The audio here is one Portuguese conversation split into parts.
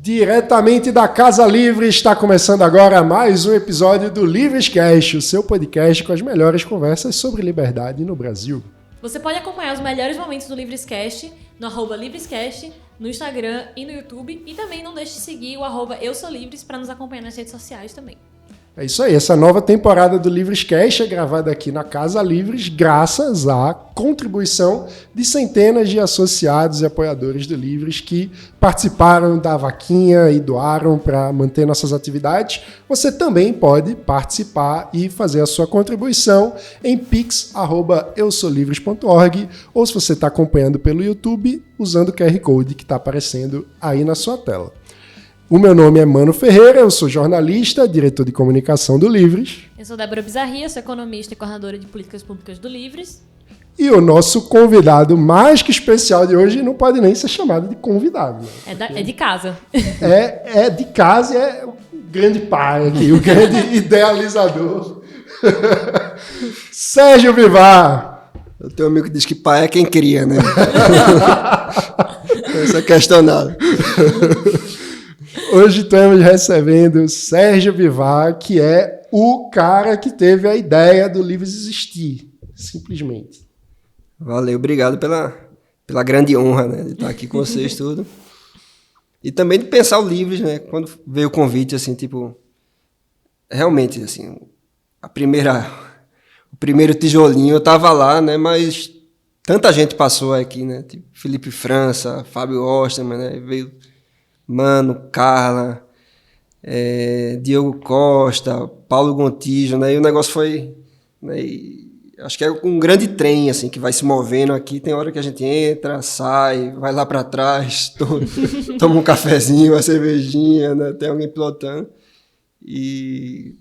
Diretamente da Casa Livre, está começando agora mais um episódio do Livrescast, o seu podcast com as melhores conversas sobre liberdade no Brasil. Você pode acompanhar os melhores momentos do Livrescast no @Livrescast, no Instagram e no YouTube. E também não deixe de seguir o @EuSouLivres para nos acompanhar nas redes sociais também. É isso aí, essa nova temporada do Livrescast é gravada aqui na Casa Livres graças à contribuição de centenas de associados e apoiadores do Livres que participaram da vaquinha e doaram para manter nossas atividades. Você também pode participar e fazer a sua contribuição em pix@eusoulivres.org ou se você está acompanhando pelo YouTube, usando o QR Code que está aparecendo aí na sua tela. O meu nome é Mano Ferreira, eu sou jornalista, diretor de comunicação do Livres. Eu sou Débora Bizarria, sou economista e coordenadora de políticas públicas do Livres. E o nosso convidado mais que especial de hoje não pode nem ser chamado de convidado. Né? É de casa. É de casa e é o grande pai aqui, o grande idealizador. Sérgio Bivar. Eu tenho um amigo que diz que pai é quem cria, né? Isso é questionável. Hoje estamos recebendo Sérgio Bivar, que é o cara que teve a ideia do Livres existir, simplesmente. Valeu, obrigado pela grande honra, né, de estar aqui com vocês tudo. E também de pensar o Livres, né? Quando veio o convite, assim, tipo, realmente, assim, o primeiro tijolinho eu tava lá, né? Mas tanta gente passou aqui, né? Tipo, Felipe França, Fábio Osterman, né? Veio Mano, Carla, Diogo Costa, Paulo Gontijo, né? E o negócio foi, né? Acho que é um grande trem, assim, que vai se movendo aqui. Tem hora que a gente entra, sai, vai lá para trás, toma um cafezinho, uma cervejinha, né? Tem alguém pilotando. E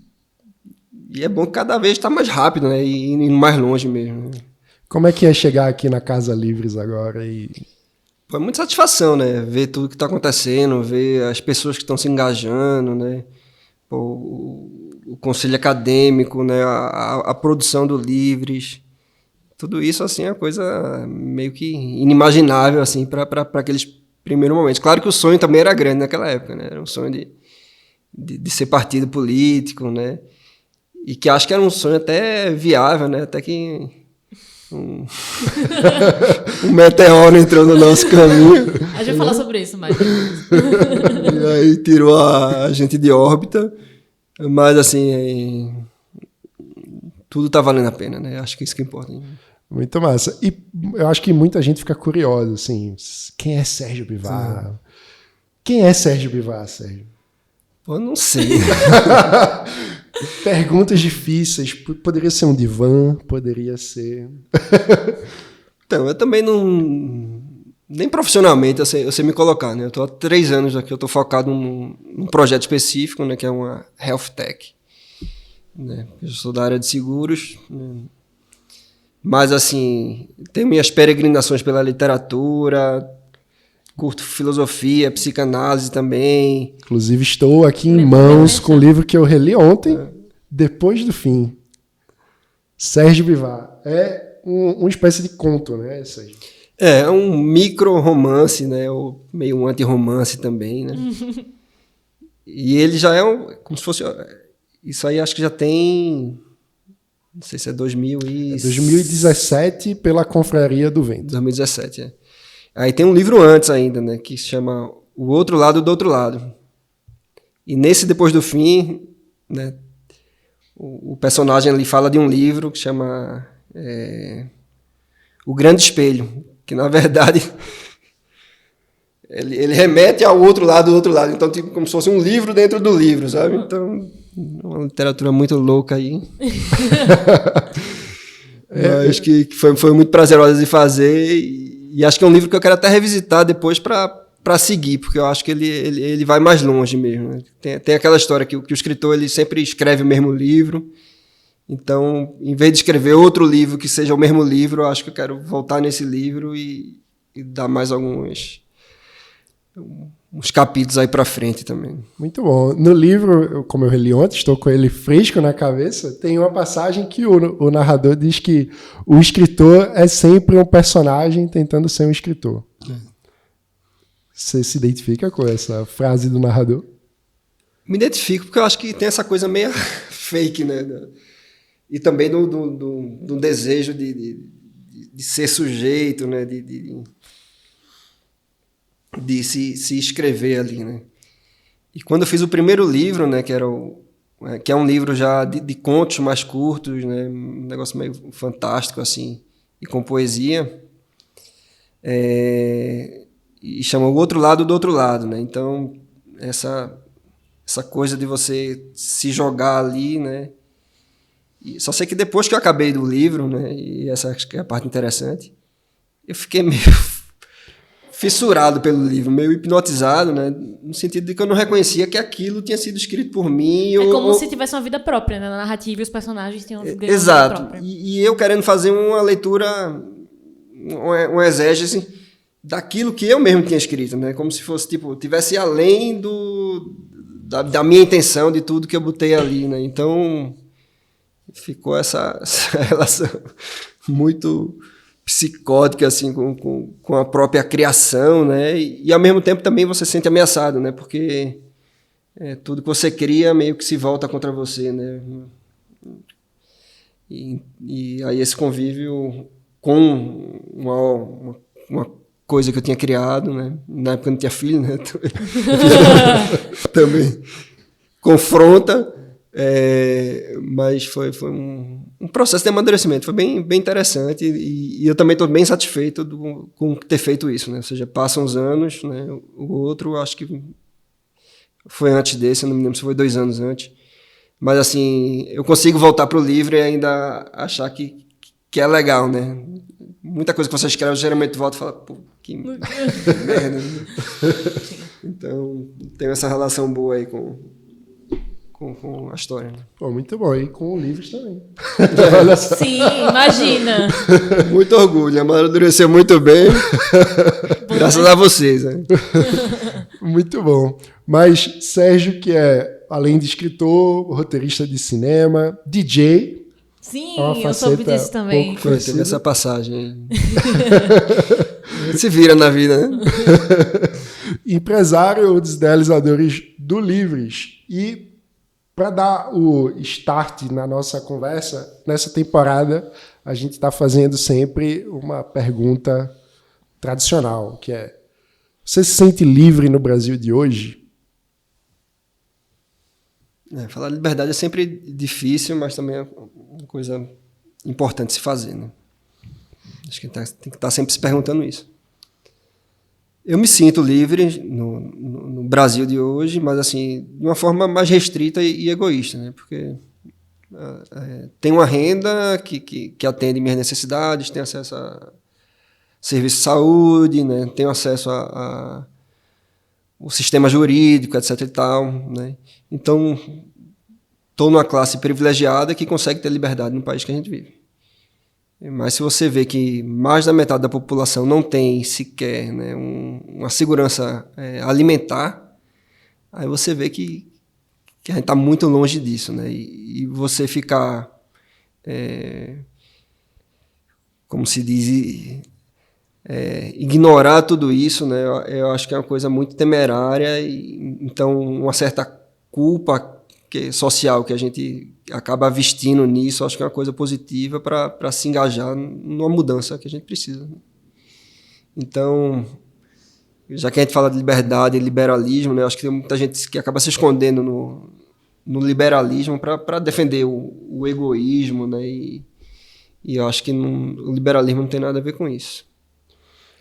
é bom que cada vez está mais rápido, né? E indo mais longe mesmo. Né? Como é que é chegar aqui na Casa Livres agora e... Foi muita satisfação, né? Ver tudo que está acontecendo, ver as pessoas que estão se engajando, né? O conselho acadêmico, né? A produção do Livres. Tudo isso, assim, é uma coisa meio que inimaginável, assim, para aqueles primeiros momentos. Claro que o sonho também era grande naquela época, né? Era um sonho de ser partido político, né? E que acho que era um sonho até viável, né? Até que... Um meteoro entrou no nosso caminho. A gente vai falar sobre isso mais. E aí tirou a gente de órbita. Mas, assim, tudo tá valendo a pena, né? Acho que isso que importa. Muito massa. E eu acho que muita gente fica curiosa, assim, quem é Sérgio Bivar? Sim. Quem é Sérgio Bivar, Sérgio? Pô, não sei. Perguntas difíceis. Poderia ser um divã, poderia ser... Então, eu também não... Nem profissionalmente eu sei me colocar, né? Eu estou há 3 anos aqui, eu estou focado num projeto específico, né? Que é uma Health Tech. Né? Eu sou da área de seguros, né? Mas, assim, tenho minhas peregrinações pela literatura, curto filosofia, psicanálise também. Inclusive, estou aqui em mãos com o livro que eu reli ontem, Depois do Fim. Sérgio Bivar. É uma espécie de conto, né, Sérgio? É um micro-romance, né? Ou meio um anti-romance também, né? E ele já é como se fosse... Isso aí acho que já tem... Não sei se é 2017 pela Confraria do Vento. 2017, é. Aí tem um livro antes ainda, né? Que se chama O Outro Lado do Outro Lado. E nesse Depois do Fim, né? O personagem ali fala de um livro que chama O Grande Espelho, que na verdade ele remete ao outro lado do outro lado. Então, tipo, como se fosse um livro dentro do livro, sabe? Então, uma literatura muito louca aí. Acho que foi muito prazerosa de fazer e acho que é um livro que eu quero até revisitar depois para seguir, porque eu acho que ele vai mais longe mesmo. Né? Tem aquela história que o escritor ele sempre escreve o mesmo livro. Então, em vez de escrever outro livro que seja o mesmo livro, eu acho que eu quero voltar nesse livro e dar mais uns capítulos aí para frente também. Muito bom. No livro, como eu reli ontem, estou com ele fresco na cabeça, tem uma passagem que o narrador diz que o escritor é sempre um personagem tentando ser um escritor. Você se identifica com essa frase do narrador? Me identifico porque eu acho que tem essa coisa meio fake, né? E também do desejo de ser sujeito, né? De se escrever ali, né? E quando eu fiz o primeiro livro, né? Que é um livro já de contos mais curtos, né? Um negócio meio fantástico, assim, e com poesia. E chama O Outro Lado do Outro Lado, né? Então, essa coisa de você se jogar ali, né? E só sei que depois que eu acabei do livro, né? E essa acho que é a parte interessante, eu fiquei meio fissurado pelo livro, meio hipnotizado, né? No sentido de que eu não reconhecia que aquilo tinha sido escrito por mim. É como se tivesse uma vida própria, né? Na narrativa e os personagens tinham ganhado uma exato. vida própria. E eu querendo fazer uma leitura, uma exégese daquilo que eu mesmo tinha escrito, né? Como se fosse, tipo, tivesse além da minha intenção, de tudo que eu botei ali, né? Então, ficou essa relação muito psicótica, assim, com a própria criação, né? E, ao mesmo tempo, também você se sente ameaçado, né? Porque tudo que você cria meio que se volta contra você, né? E aí esse convívio com uma coisa que eu tinha criado, né? Na época eu não tinha filho, né? Também confronta, mas foi um processo de amadurecimento, foi bem interessante e eu também estou bem satisfeito com ter feito isso, né? Ou seja, passam os anos, né? O outro acho que foi antes desse, eu não me lembro se foi 2 anos antes, mas assim, eu consigo voltar para o livro e ainda achar que é legal, né? Muita coisa que você escreve, geralmente volta e fala, pô, que merda. Então, tenho essa relação boa aí com a história. Né? Pô, muito bom. E com livros também. Olha só. Sim, imagina. Muito orgulho, amadureceu muito bem. Graças a vocês. Né? Muito bom. Mas Sérgio, que é, além de escritor, roteirista de cinema, DJ... Sim, eu soube disso também. Teve essa passagem. Se vira na vida, né? Empresário dos idealizadores do Livres. E para dar o start na nossa conversa, nessa temporada, a gente está fazendo sempre uma pergunta tradicional, que é: você se sente livre no Brasil de hoje? Falar de liberdade é sempre difícil, mas também é uma coisa importante se fazer, né? Acho que tem que estar sempre se perguntando isso. Eu me sinto livre no Brasil de hoje, mas assim, de uma forma mais restrita e egoísta, né? Porque tenho uma renda que atende minhas necessidades, tenho acesso a serviço de saúde, né? Tenho acesso o sistema jurídico, etc. e tal, né? Então, estou numa classe privilegiada que consegue ter liberdade no país que a gente vive. Mas se você vê que mais da metade da população não tem sequer, né, uma segurança alimentar, aí você vê que a gente está muito longe disso, né? E você ficar, como se diz, ignorar tudo isso, né? Eu acho que é uma coisa muito temerária e então uma certa culpa social que a gente acaba vestindo nisso, acho que é uma coisa positiva para se engajar numa mudança que a gente precisa. Então, já que a gente fala de liberdade e liberalismo, né? Acho que tem muita gente que acaba se escondendo no liberalismo para defender o egoísmo, né? E eu acho que o liberalismo não tem nada a ver com isso.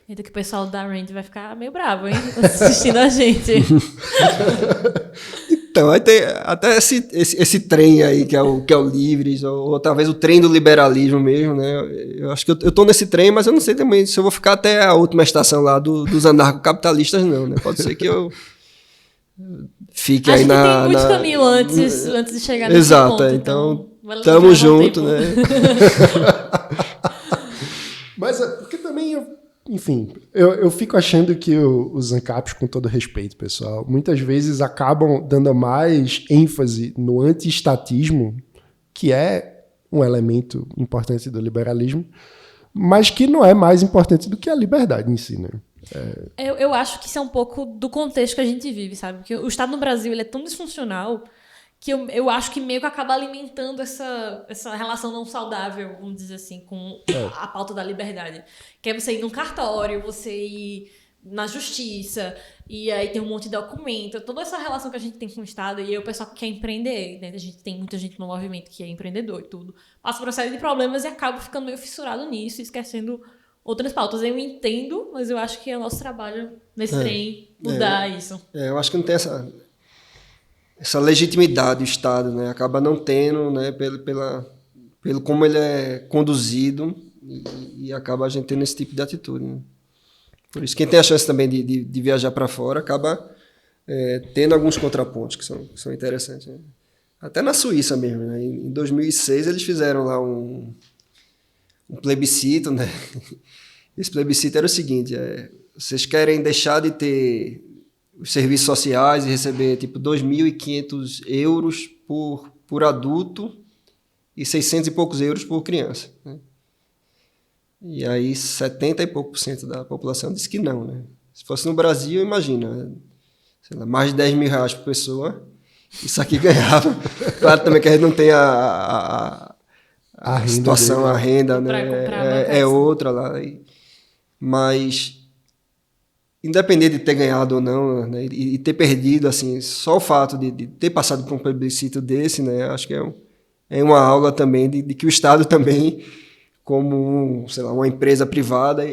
Eita, que o pessoal da Rand vai ficar meio bravo, hein? Assistindo a gente. Então, aí tem até esse trem aí que é o Livres, ou talvez o trem do liberalismo mesmo, né? Eu acho que eu estou nesse trem, mas eu não sei também se eu vou ficar até a última estação lá dos anarcocapitalistas, não, né? Pode ser que eu fique acho aí que tem muito caminho antes de chegar nesse exato, ponto. então tamo junto, né? Mas porque também... Enfim, eu fico achando que os ANCAPs, com todo respeito, pessoal, muitas vezes acabam dando mais ênfase no anti-estatismo, que é um elemento importante do liberalismo, mas que não é mais importante do que a liberdade em si, né? Eu acho que isso é um pouco do contexto que a gente vive, sabe? Porque o Estado no Brasil ele é tão disfuncional que eu acho que meio que acaba alimentando essa relação não saudável, vamos dizer assim, com a pauta da liberdade. Que é você ir num cartório, você ir na justiça, e aí tem um monte de documento, toda essa relação que a gente tem com o Estado, e aí o pessoal que quer empreender, né? A gente tem muita gente no movimento que é empreendedor e tudo, passa por uma série de problemas e acaba ficando meio fissurado nisso, esquecendo outras pautas. Eu entendo, mas eu acho que é o nosso trabalho nesse trem mudar isso. Eu acho que não tem essa legitimidade do Estado, né? Acaba não tendo, né? Pelo como ele é conduzido e acaba a gente tendo esse tipo de atitude, né? Por isso, quem tem a chance também de viajar para fora acaba tendo alguns contrapontos que são interessantes, né? Até na Suíça mesmo, né? Em 2006 eles fizeram lá um plebiscito, né? Esse plebiscito era o seguinte: vocês querem deixar de ter os serviços sociais e receber tipo 2.500 euros por adulto e 600 e poucos euros por criança, né? E aí 70 e pouco por cento da população disse que não, né? Se fosse no Brasil, imagina, sei lá, mais de 10 mil reais por pessoa, isso aqui ganhava. Claro também que a gente não tem a situação, a renda, né? É outra lá. Mas independente de ter ganhado ou não, né, e ter perdido, assim, só o fato de ter passado por um plebiscito desse, né, acho que é uma aula também de que o Estado também, como sei lá, uma empresa privada,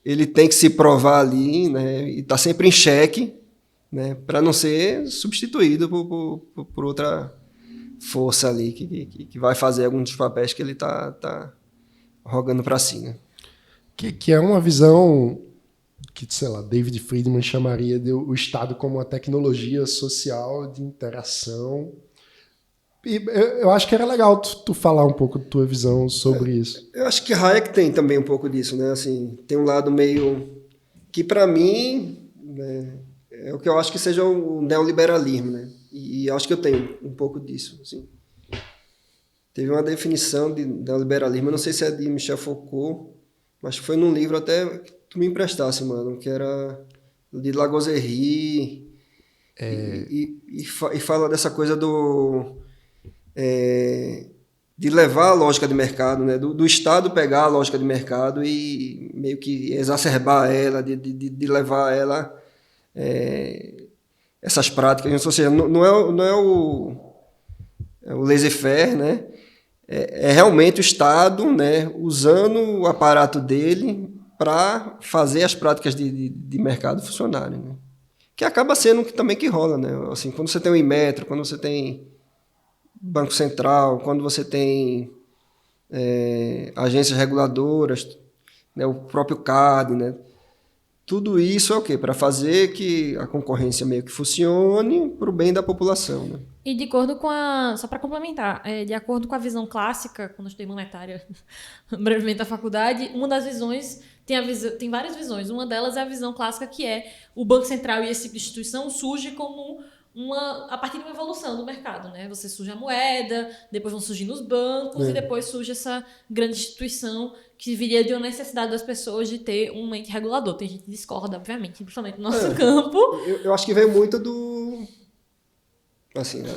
ele tem que se provar ali, né, e está sempre em xeque, né, para não ser substituído por outra força ali que vai fazer alguns dos papéis que ele está rogando para si, né. Que é uma visão que, sei lá, David Friedman chamaria de o Estado como uma tecnologia social de interação. E eu acho que era legal tu falar um pouco da tua visão sobre isso. Eu acho que Hayek tem também um pouco disso, né? Assim, tem um lado meio que, para mim, né, é o que eu acho que seja o neoliberalismo, né? E acho que eu tenho um pouco disso, assim. Teve uma definição de neoliberalismo, eu não sei se é de Michel Foucault, mas foi num livro até que tu me emprestasse, mano, que era de Lagozeri, e fala dessa coisa de levar a lógica de mercado, né? Do Estado pegar a lógica de mercado e meio que exacerbar ela, de levar ela essas práticas, ou seja, não é o laissez-faire, né? É realmente o Estado, né, usando o aparato dele para fazer as práticas de mercado funcionarem, né? Que acaba sendo também que rola, né? Assim, quando você tem o Inmetro, quando você tem Banco Central, quando você tem agências reguladoras, né, o próprio CAD, né? Tudo isso é o quê? Para fazer que a concorrência meio que funcione para o bem da população, né? E de acordo com só para complementar, de acordo com a visão clássica, quando eu estudei monetária brevemente da faculdade, uma das visões tem várias visões. Uma delas é a visão clássica, que é o Banco Central e esse tipo de instituição surge como a partir de uma evolução do mercado, né? Você surge a moeda, depois vão surgindo os bancos e depois surge essa grande instituição que viria de uma necessidade das pessoas de ter um ente regulador. Tem gente que discorda, obviamente, principalmente no nosso campo. Eu acho que vem muito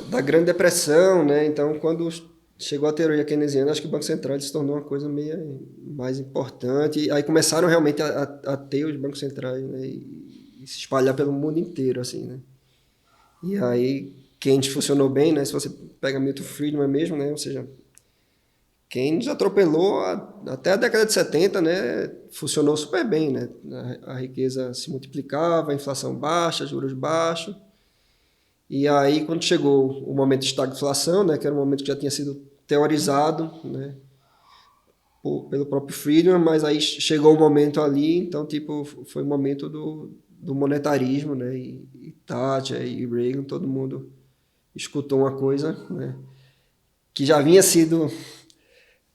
da Grande Depressão, né? Então, quando chegou a teoria keynesiana, acho que o Banco Central se tornou uma coisa meio mais importante. E aí começaram realmente a ter os bancos centrais, né? E se espalhar pelo mundo inteiro, assim, né? E aí Keynes funcionou bem, né? Se você pega Milton Friedman mesmo, né? Ou seja, Keynes atropelou até a década de 70, né? Funcionou super bem, né? A riqueza se multiplicava, a inflação baixa, juros baixos. E aí, quando chegou o momento de estagflação, né? Que era um momento que já tinha sido teorizado, né? Pelo próprio Friedman, mas aí chegou o momento ali, então, tipo, foi o momento do monetarismo, né? E Thatcher e Reagan, todo mundo escutou uma coisa, né, que já vinha sido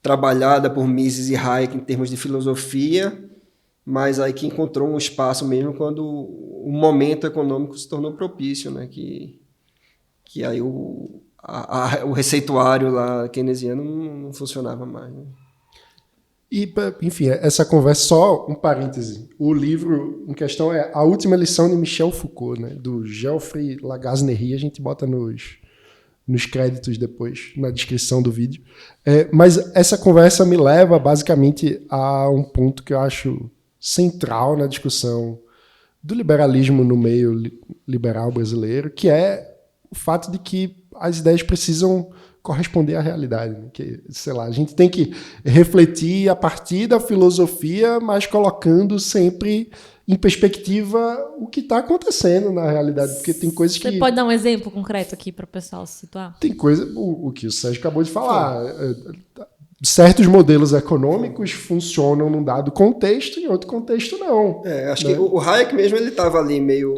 trabalhada por Mises e Hayek em termos de filosofia, mas aí que encontrou um espaço mesmo quando o momento econômico se tornou propício, né, que aí o receituário lá keynesiano não funcionava mais, né? E, enfim, essa conversa, só um parêntese. O livro em questão é A Última Lição de Michel Foucault, né? Do Geoffrey Lagazneri. A gente bota nos créditos depois, na descrição do vídeo. Mas essa conversa me leva, basicamente, a um ponto que eu acho central na discussão do liberalismo no meio liberal brasileiro, que é o fato de que as ideias precisam corresponder à realidade. Né? Que, sei lá, a gente tem que refletir a partir da filosofia, mas colocando sempre em perspectiva o que está acontecendo na realidade, porque tem coisas que... Você pode dar um exemplo concreto aqui para o pessoal se situar? Tem coisa, o que o Sérgio acabou de falar, certos modelos econômicos funcionam num dado contexto, em outro contexto não. Acho que o Hayek mesmo, ele estava ali meio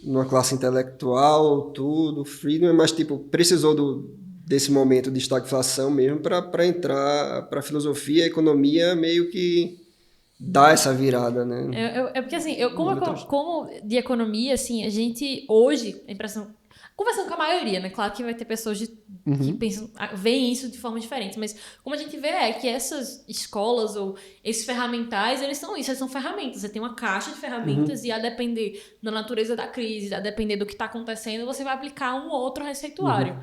numa classe intelectual, tudo, freedom, mas tipo, precisou desse momento de estagflação mesmo para entrar para a filosofia, a economia meio que dá essa virada, né? Porque assim, como de economia, assim, a gente hoje, a impressão, conversando com a maioria, né? Claro que vai ter pessoas que pensam, veem isso de forma diferente, mas como a gente vê é que essas escolas ou esses ferramentais, eles são isso, eles são ferramentas. Você tem uma caixa de ferramentas e a depender da natureza da crise, a depender do que está acontecendo, você vai aplicar um ou outro receituário.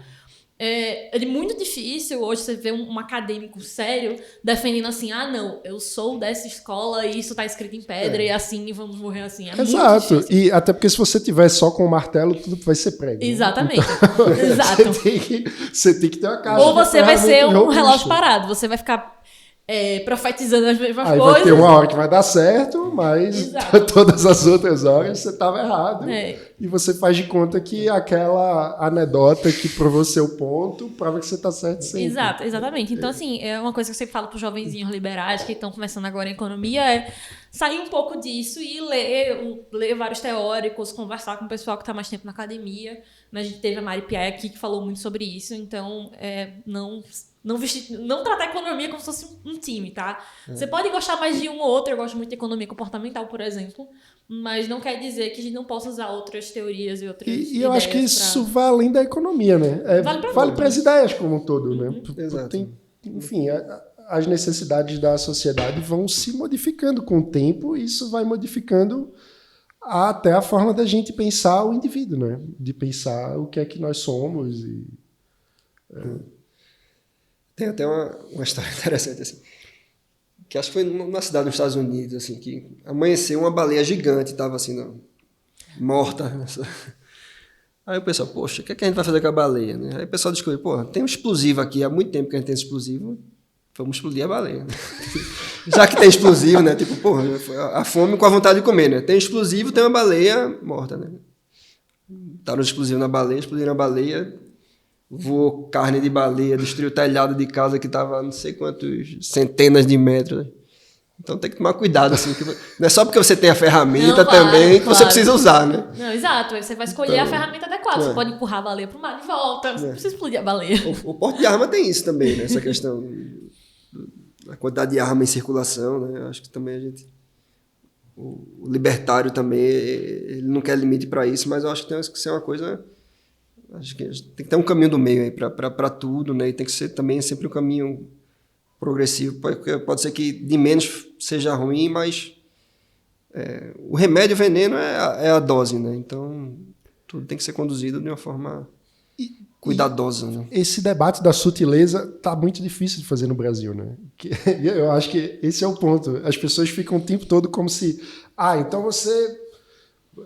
É muito difícil hoje você ver um acadêmico sério defendendo assim, não, eu sou dessa escola e isso tá escrito em pedra e assim, e vamos morrer assim. Exato, e até porque se você tiver só com o martelo, tudo vai ser prego. Exatamente, então, exato. Você tem que ter uma caixa. Ou você vai ser um relógio parado, você vai ficar profetizando as mesmas Aí coisas. Vai ter uma hora que vai dar certo, mas todas as outras horas você estava errado. E você faz de conta que aquela anedota que provou seu ponto prova que você está certo sempre. Exatamente. Então, assim, é uma coisa que eu sempre falo para os jovenzinhos liberais que estão começando agora em economia, é sair um pouco disso e ler vários teóricos, conversar com o pessoal que está mais tempo na academia. A gente teve a Mari Piai aqui que falou muito sobre isso, então não tratar a economia como se fosse um time, tá? Você pode gostar mais de um ou outro, eu gosto muito de economia comportamental, por exemplo, mas não quer dizer que a gente não possa usar outras teorias e outras ideias. E eu acho que isso vai além da economia, né? Vale para as ideias como um todo, né? Exato. Enfim, as necessidades da sociedade vão se modificando com o tempo e isso vai modificando até a forma da gente pensar o indivíduo, né? De pensar o que é que nós somos. Tem até uma história interessante, assim, que acho que foi numa cidade dos Estados Unidos, assim, que amanheceu uma baleia gigante, estava assim, morta. Aí o pessoal, poxa, o que é que a gente vai fazer com a baleia? Né? Aí o pessoal descobriu, tem um explosivo aqui, há muito tempo que a gente tem esse explosivo, vamos explodir a baleia. Já que tem explosivo, né? Tipo, a fome com a vontade de comer, né? Tem explosivo, tem uma baleia morta, né? Taram o explosivo na baleia, explodiram a baleia, voou carne de baleia, destruiu o telhado de casa que estava não sei quantos centenas de metros. Né? Então tem que tomar cuidado, assim, que não é só porque você tem a ferramenta também que você precisa usar, né? Não, exato, você vai escolher a ferramenta adequada. Você pode empurrar a baleia para o mar de volta, você não precisa explodir a baleia. O porte de arma tem isso também, né? Essa questão a quantidade de arma em circulação, né? Eu acho que também o libertário também, ele não quer limite para isso, mas eu acho que tem que ser uma coisa, acho que tem que ter um caminho do meio aí para tudo, né? E tem que ser também sempre um caminho progressivo, porque pode ser que de menos seja ruim, mas o remédio, o veneno é a dose, né? Então tudo tem que ser conduzido de uma forma cuidadosa, né? Esse debate da sutileza tá muito difícil de fazer no Brasil, né? Eu acho que esse é o ponto. As pessoas ficam o tempo todo como se... então você...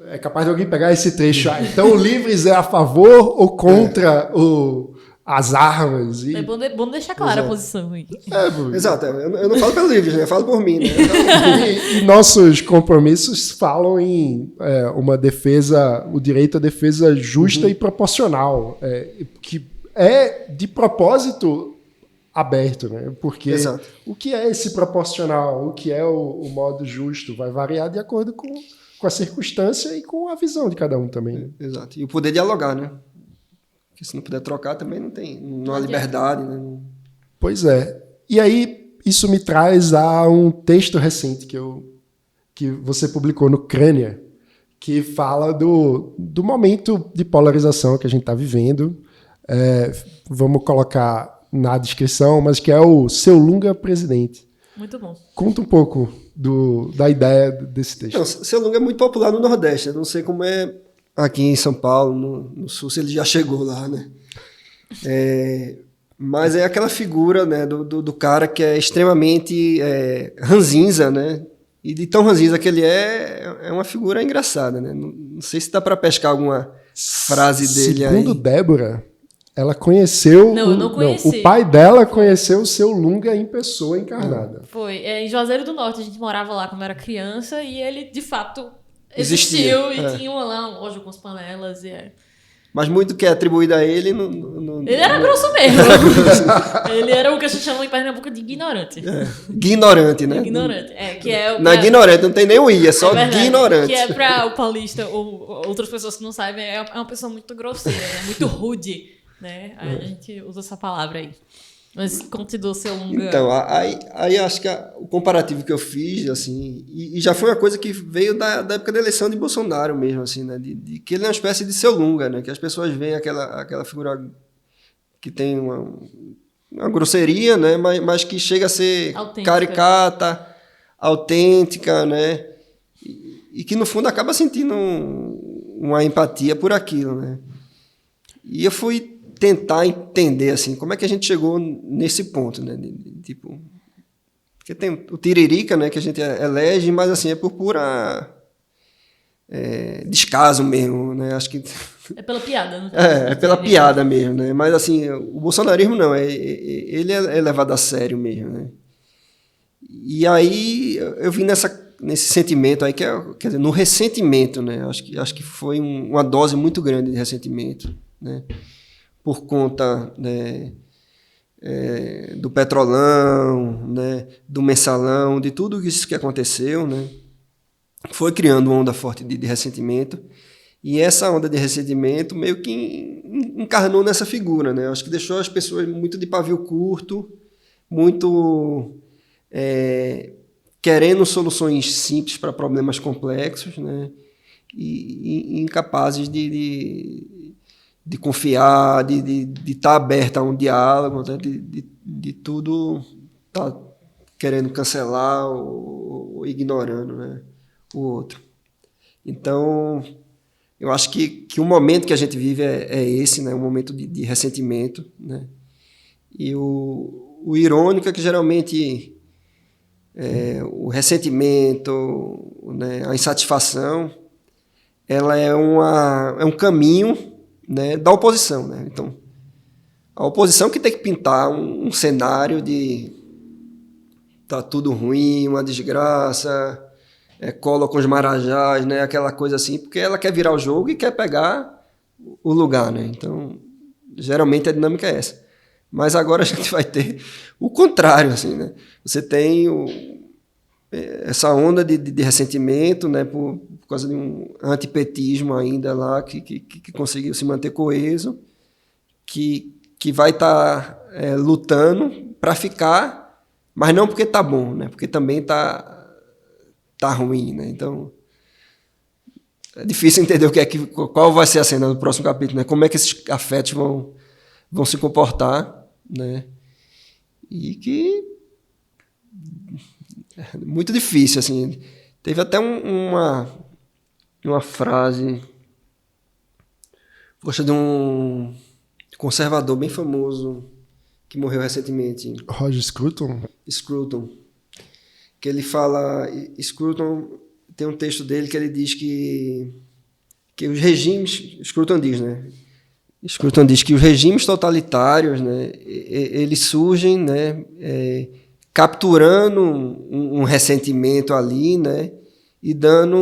É capaz de alguém pegar esse trecho. Então o Livres é a favor ou contra as armas? É bom deixar clara a posição aí. Exato. Eu não falo pelo Livres, né? Eu falo por mim, né? E nossos compromissos falam em uma defesa, o direito à defesa justa e proporcional, que é de propósito aberto, né? Porque o que é esse proporcional, o que é o modo justo, vai variar de acordo com a circunstância e com a visão de cada um também. Exato. E o poder dialogar, né? Porque se não puder trocar também não há liberdade, né? Pois é. E aí isso me traz a um texto recente que você publicou no Crânia, que fala do momento de polarização que a gente está vivendo. Vamos colocar na descrição, mas que é o Seu Lunga Presidente. Muito bom. Conta um pouco da ideia desse texto. Não, Seu Lunga é muito popular no Nordeste. Eu não sei como é aqui em São Paulo, no Sul, se ele já chegou lá, né? Mas é aquela figura, né, do cara que é extremamente ranzinza, né? E de tão ranzinza que ele é uma figura engraçada, né? Não sei se dá para pescar alguma frase dele aí. Segundo Débora, ela conheceu... Não, eu não conheci. o pai dela conheceu o Seu Lunga em pessoa encarnada. Foi. Em Juazeiro do Norte, a gente morava lá quando era criança e ele, de fato, Existia, existiu. E tinha lá uma loja com as panelas. Mas muito que é atribuído a ele... Ele era grosso mesmo. Ele era o que a gente chama em Pernambuco de ignorante. Ignorante, né? Ignorante. Não é ignorante, não tem nem o I, é só ignorante. Que é pra o paulista ou outras pessoas que não sabem, é uma pessoa muito grosseira, né? Muito rude, né? A gente usa essa palavra aí. Mas continua o Seu Lunga. Então, aí acho que o comparativo que eu fiz, assim, e já foi uma coisa que veio da época da eleição de Bolsonaro mesmo, assim, né? De que ele é uma espécie de Seu Lunga, né? Que as pessoas veem aquela figura que tem uma grosseria, né? Mas que chega a ser autêntica. Caricata, autêntica, né? E que, no fundo, acaba sentindo uma empatia por aquilo, né? E eu fui tentar entender, assim, como é que a gente chegou nesse ponto, né? Tipo, porque tem o tiririca, né, que a gente elege, mas, assim, é por pura descaso mesmo, né? Acho que... É pela piada, não é pela piada mesmo, né? Mas, assim, o bolsonarismo não, ele é levado a sério mesmo, né? E aí eu vim nesse sentimento aí, quer dizer, no ressentimento, né? Acho que foi uma dose muito grande de ressentimento, né? Por conta, né, do Petrolão, né, do Mensalão, de tudo isso que aconteceu, né, foi criando uma onda forte de ressentimento, e essa onda de ressentimento meio que encarnou nessa figura, né, acho que deixou as pessoas muito de pavio curto, muito querendo soluções simples para problemas complexos, né, e incapazes de confiar, de estar aberta a um diálogo, né? de tudo estar querendo cancelar ou ignorando, né? O outro. Então, eu acho que o momento que a gente vive é esse, né? Um momento de ressentimento, né? E o irônico é que geralmente o ressentimento, né? A insatisfação, ela é um caminho, né, da oposição, né? Então, a oposição que tem que pintar um cenário de tá tudo ruim, uma desgraça, cola com os marajás, né, aquela coisa assim, porque ela quer virar o jogo e quer pegar o lugar, né? Então, geralmente a dinâmica é essa. Mas agora a gente vai ter o contrário, assim, né? Você tem essa onda de ressentimento, né, por causa de um antipetismo ainda lá que conseguiu se manter coeso, que vai estar lutando para ficar, mas não porque está bom, né, porque também tá ruim, né? Então é difícil entender qual vai ser a cena do próximo capítulo, né? Como é que esses afetos vão se comportar, né? E que é muito difícil, assim. Teve até uma frase, poxa, de um conservador bem famoso que morreu recentemente. Roger Scruton? Scruton. Que ele fala... Scruton tem um texto dele que ele diz que os regimes... Scruton diz, né? Scruton diz que os regimes totalitários, né, eles surgem, né, capturando um ressentimento ali, né, e dando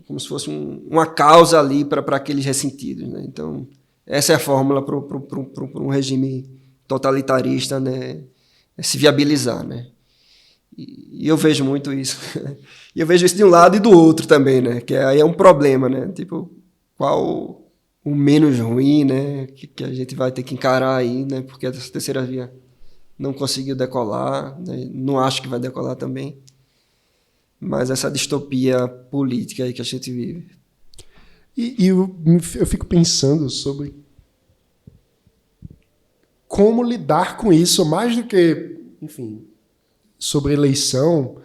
como se fosse uma causa ali para aqueles ressentidos, né? Então, essa é a fórmula para um regime totalitarista, né, se viabilizar, né? E eu vejo muito isso. E eu vejo isso de um lado e do outro também, né? Que aí é um problema, né? Tipo, qual o menos ruim, né? Que a gente vai ter que encarar aí, né? Porque essa terceira via não conseguiu decolar, né? Não acho que vai decolar também. Mas essa distopia política aí que a gente vive. E eu fico pensando sobre como lidar com isso, mais do que, enfim, sobre eleição,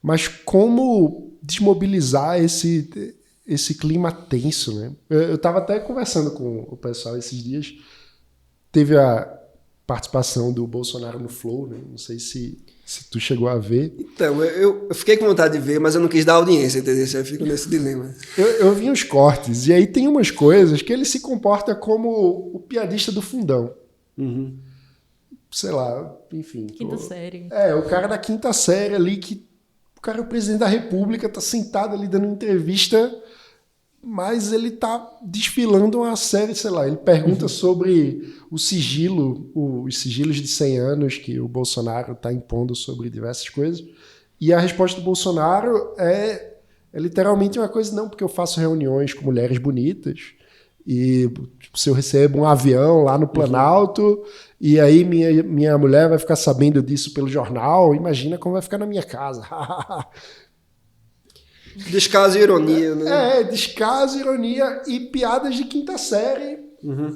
mas como desmobilizar esse clima tenso, né? Eu estava até conversando com o pessoal esses dias, teve a participação do Bolsonaro no Flow, né? Não sei se tu chegou a ver. Então, eu fiquei com vontade de ver, mas eu não quis dar audiência, entendeu? Eu fico nesse dilema. Eu vi uns cortes, e aí tem umas coisas que ele se comporta como o piadista do fundão. Uhum. Sei lá, enfim. Quinta série. O cara da quinta série ali, que o cara é o presidente da República, tá sentado ali dando entrevista, mas ele tá desfilando uma série, sei lá, ele pergunta sobre os sigilos de 100 anos que o Bolsonaro tá impondo sobre diversas coisas, e a resposta do Bolsonaro é literalmente uma coisa, não, porque eu faço reuniões com mulheres bonitas, e tipo, se eu recebo um avião lá no Planalto, e aí minha mulher vai ficar sabendo disso pelo jornal, imagina como vai ficar na minha casa. Descaso e ironia, né? Descaso, ironia e piadas de quinta série. Uhum.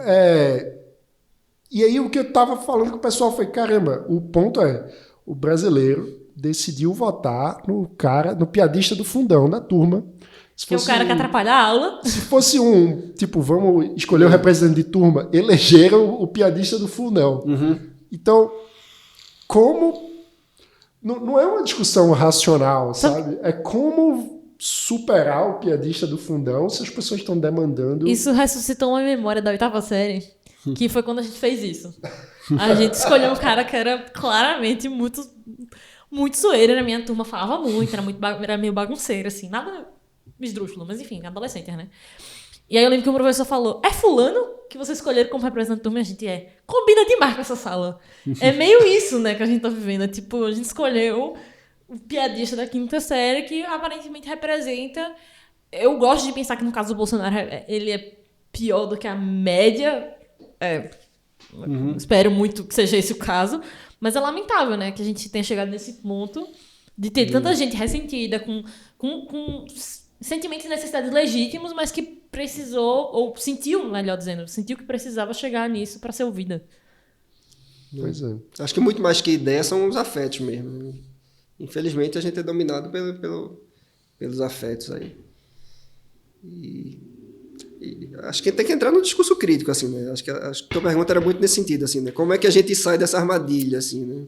E aí o que eu tava falando com o pessoal foi, caramba, o ponto é, o brasileiro decidiu votar no piadista do fundão da turma. Que é o cara que atrapalha a aula. Se fosse tipo, vamos escolher o representante de turma, elegeram o piadista do fundão. Uhum. Então, como... Não é uma discussão racional, sabe? É como superar o piadista do fundão se as pessoas estão demandando... Isso ressuscitou uma memória da 8ª série, que foi quando a gente fez isso. A gente escolheu um cara que era claramente muito zoeiro, na minha turma falava muito, era meio bagunceiro, assim, nada esdrúxulo, mas enfim, adolescente, né? E aí eu lembro que o professor falou, é fulano que vocês escolheram como representante da turma? E a gente combina demais com essa sala. É meio isso, né, que a gente tá vivendo. É tipo, a gente escolheu o piadista da 5ª série que aparentemente representa... Eu gosto de pensar que no caso do Bolsonaro ele é pior do que a média. Espero muito que seja esse o caso. Mas é lamentável, né, que a gente tenha chegado nesse ponto de ter tanta gente ressentida com sentimentos e necessidades legítimos, mas que precisou, ou sentiu, melhor dizendo, sentiu que precisava chegar nisso para ser ouvida. Pois é. Acho que muito mais que ideia são os afetos mesmo. Infelizmente a gente é dominado pelos afetos aí. E acho que tem que entrar no discurso crítico, assim, né? Acho que a tua pergunta era muito nesse sentido, assim, né? Como é que a gente sai dessa armadilha, assim, né?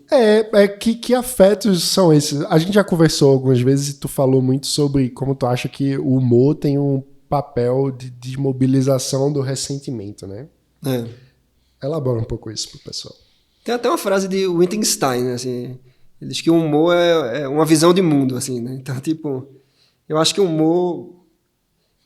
Que afetos são esses? A gente já conversou algumas vezes e tu falou muito sobre como tu acha que o humor tem um papel de desmobilização do ressentimento, né? Elabora um pouco isso pro pessoal. Tem até uma frase de Wittgenstein, né? Assim, ele diz que o humor é uma visão de mundo, assim, né? Então, tipo, eu acho que o humor...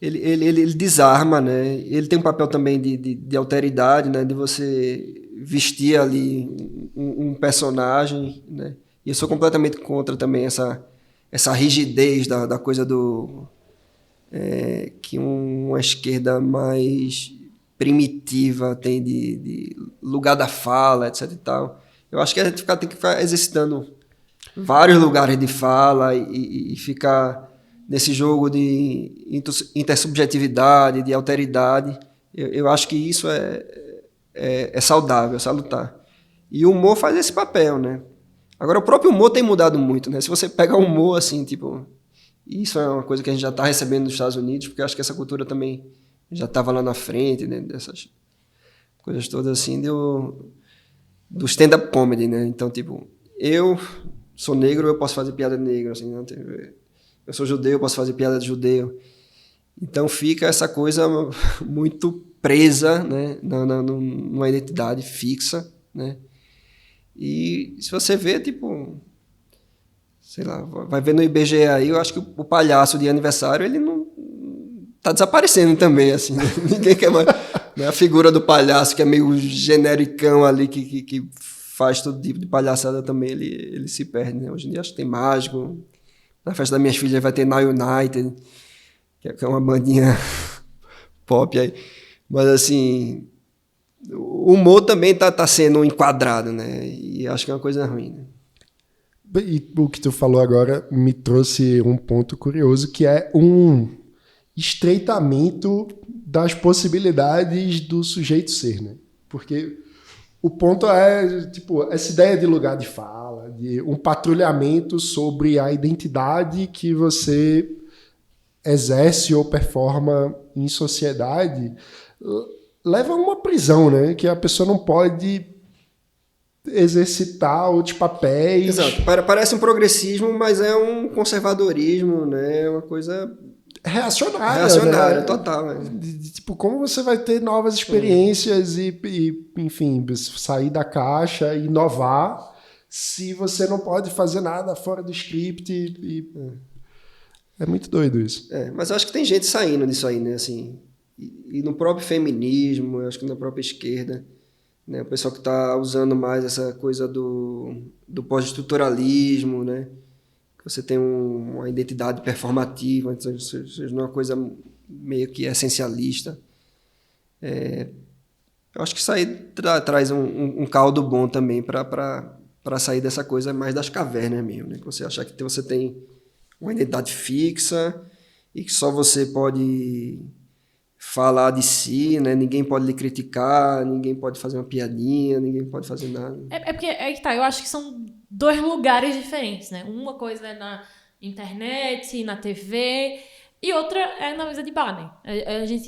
Ele desarma, né? Ele tem um papel também de alteridade, né? De você vestir ali um personagem, né? E eu sou completamente contra também essa rigidez da coisa do... que uma esquerda mais primitiva tem de lugar da fala, etc e tal. Eu acho que a gente tem que ficar exercitando vários lugares de fala e ficar... nesse jogo de intersubjetividade, de alteridade, eu acho que isso é saudável, é salutar. E o humor faz esse papel, né? Agora, o próprio humor tem mudado muito, né? Se você pega o humor, assim, tipo... Isso é uma coisa que a gente já está recebendo nos Estados Unidos, porque eu acho que essa cultura também já estava lá na frente, né? Dessas coisas todas, assim, do stand-up comedy, né? Então, tipo, eu sou negro, eu posso fazer piada de negro, assim, não tem... Eu sou judeu, posso fazer piada de judeu. Então fica essa coisa muito presa, né, numa identidade fixa, né? E se você vê, tipo, sei lá, vai ver no IBGE aí, eu acho que o palhaço de aniversário, ele não tá desaparecendo também, assim, né? Ninguém quer mais, né? A figura do palhaço que é meio genericão ali, que faz todo tipo de palhaçada também, ele se perde, né? Hoje em dia acho que tem mágico. Na festa das minhas filhas vai ter Now United, que é uma bandinha pop aí. Mas, assim, o humor também tá sendo enquadrado, né? E acho que é uma coisa ruim, né? E o que tu falou agora me trouxe um ponto curioso, que é um estreitamento das possibilidades do sujeito ser, né? Porque O ponto é, tipo, essa ideia de lugar de fala, de um patrulhamento sobre a identidade que você exerce ou performa em sociedade, leva a uma prisão, né? Que a pessoa não pode exercitar outros papéis. Exato. Parece um progressismo, mas é um conservadorismo, né? É uma coisa Reacionária, né? Total. Né? Tipo, como você vai ter novas experiências e, enfim, sair da caixa, inovar, se você não pode fazer nada fora do script. É muito doido isso. Mas eu acho que tem gente saindo disso aí, né? Assim, e no próprio feminismo, eu acho que na própria esquerda, né? O pessoal que está usando mais essa coisa do pós-estruturalismo, né? Você tem uma identidade performativa, seja uma coisa meio que essencialista. Eu acho que isso aí traz um caldo bom também para sair dessa coisa mais das cavernas mesmo, né? Que você achar que você tem uma identidade fixa e que só você pode falar de si, né? Ninguém pode lhe criticar, ninguém pode fazer uma piadinha, ninguém pode fazer nada. Porque aí tá, eu acho que são dois lugares diferentes, né? Uma coisa é na internet, na TV, e outra é na mesa de bar, né?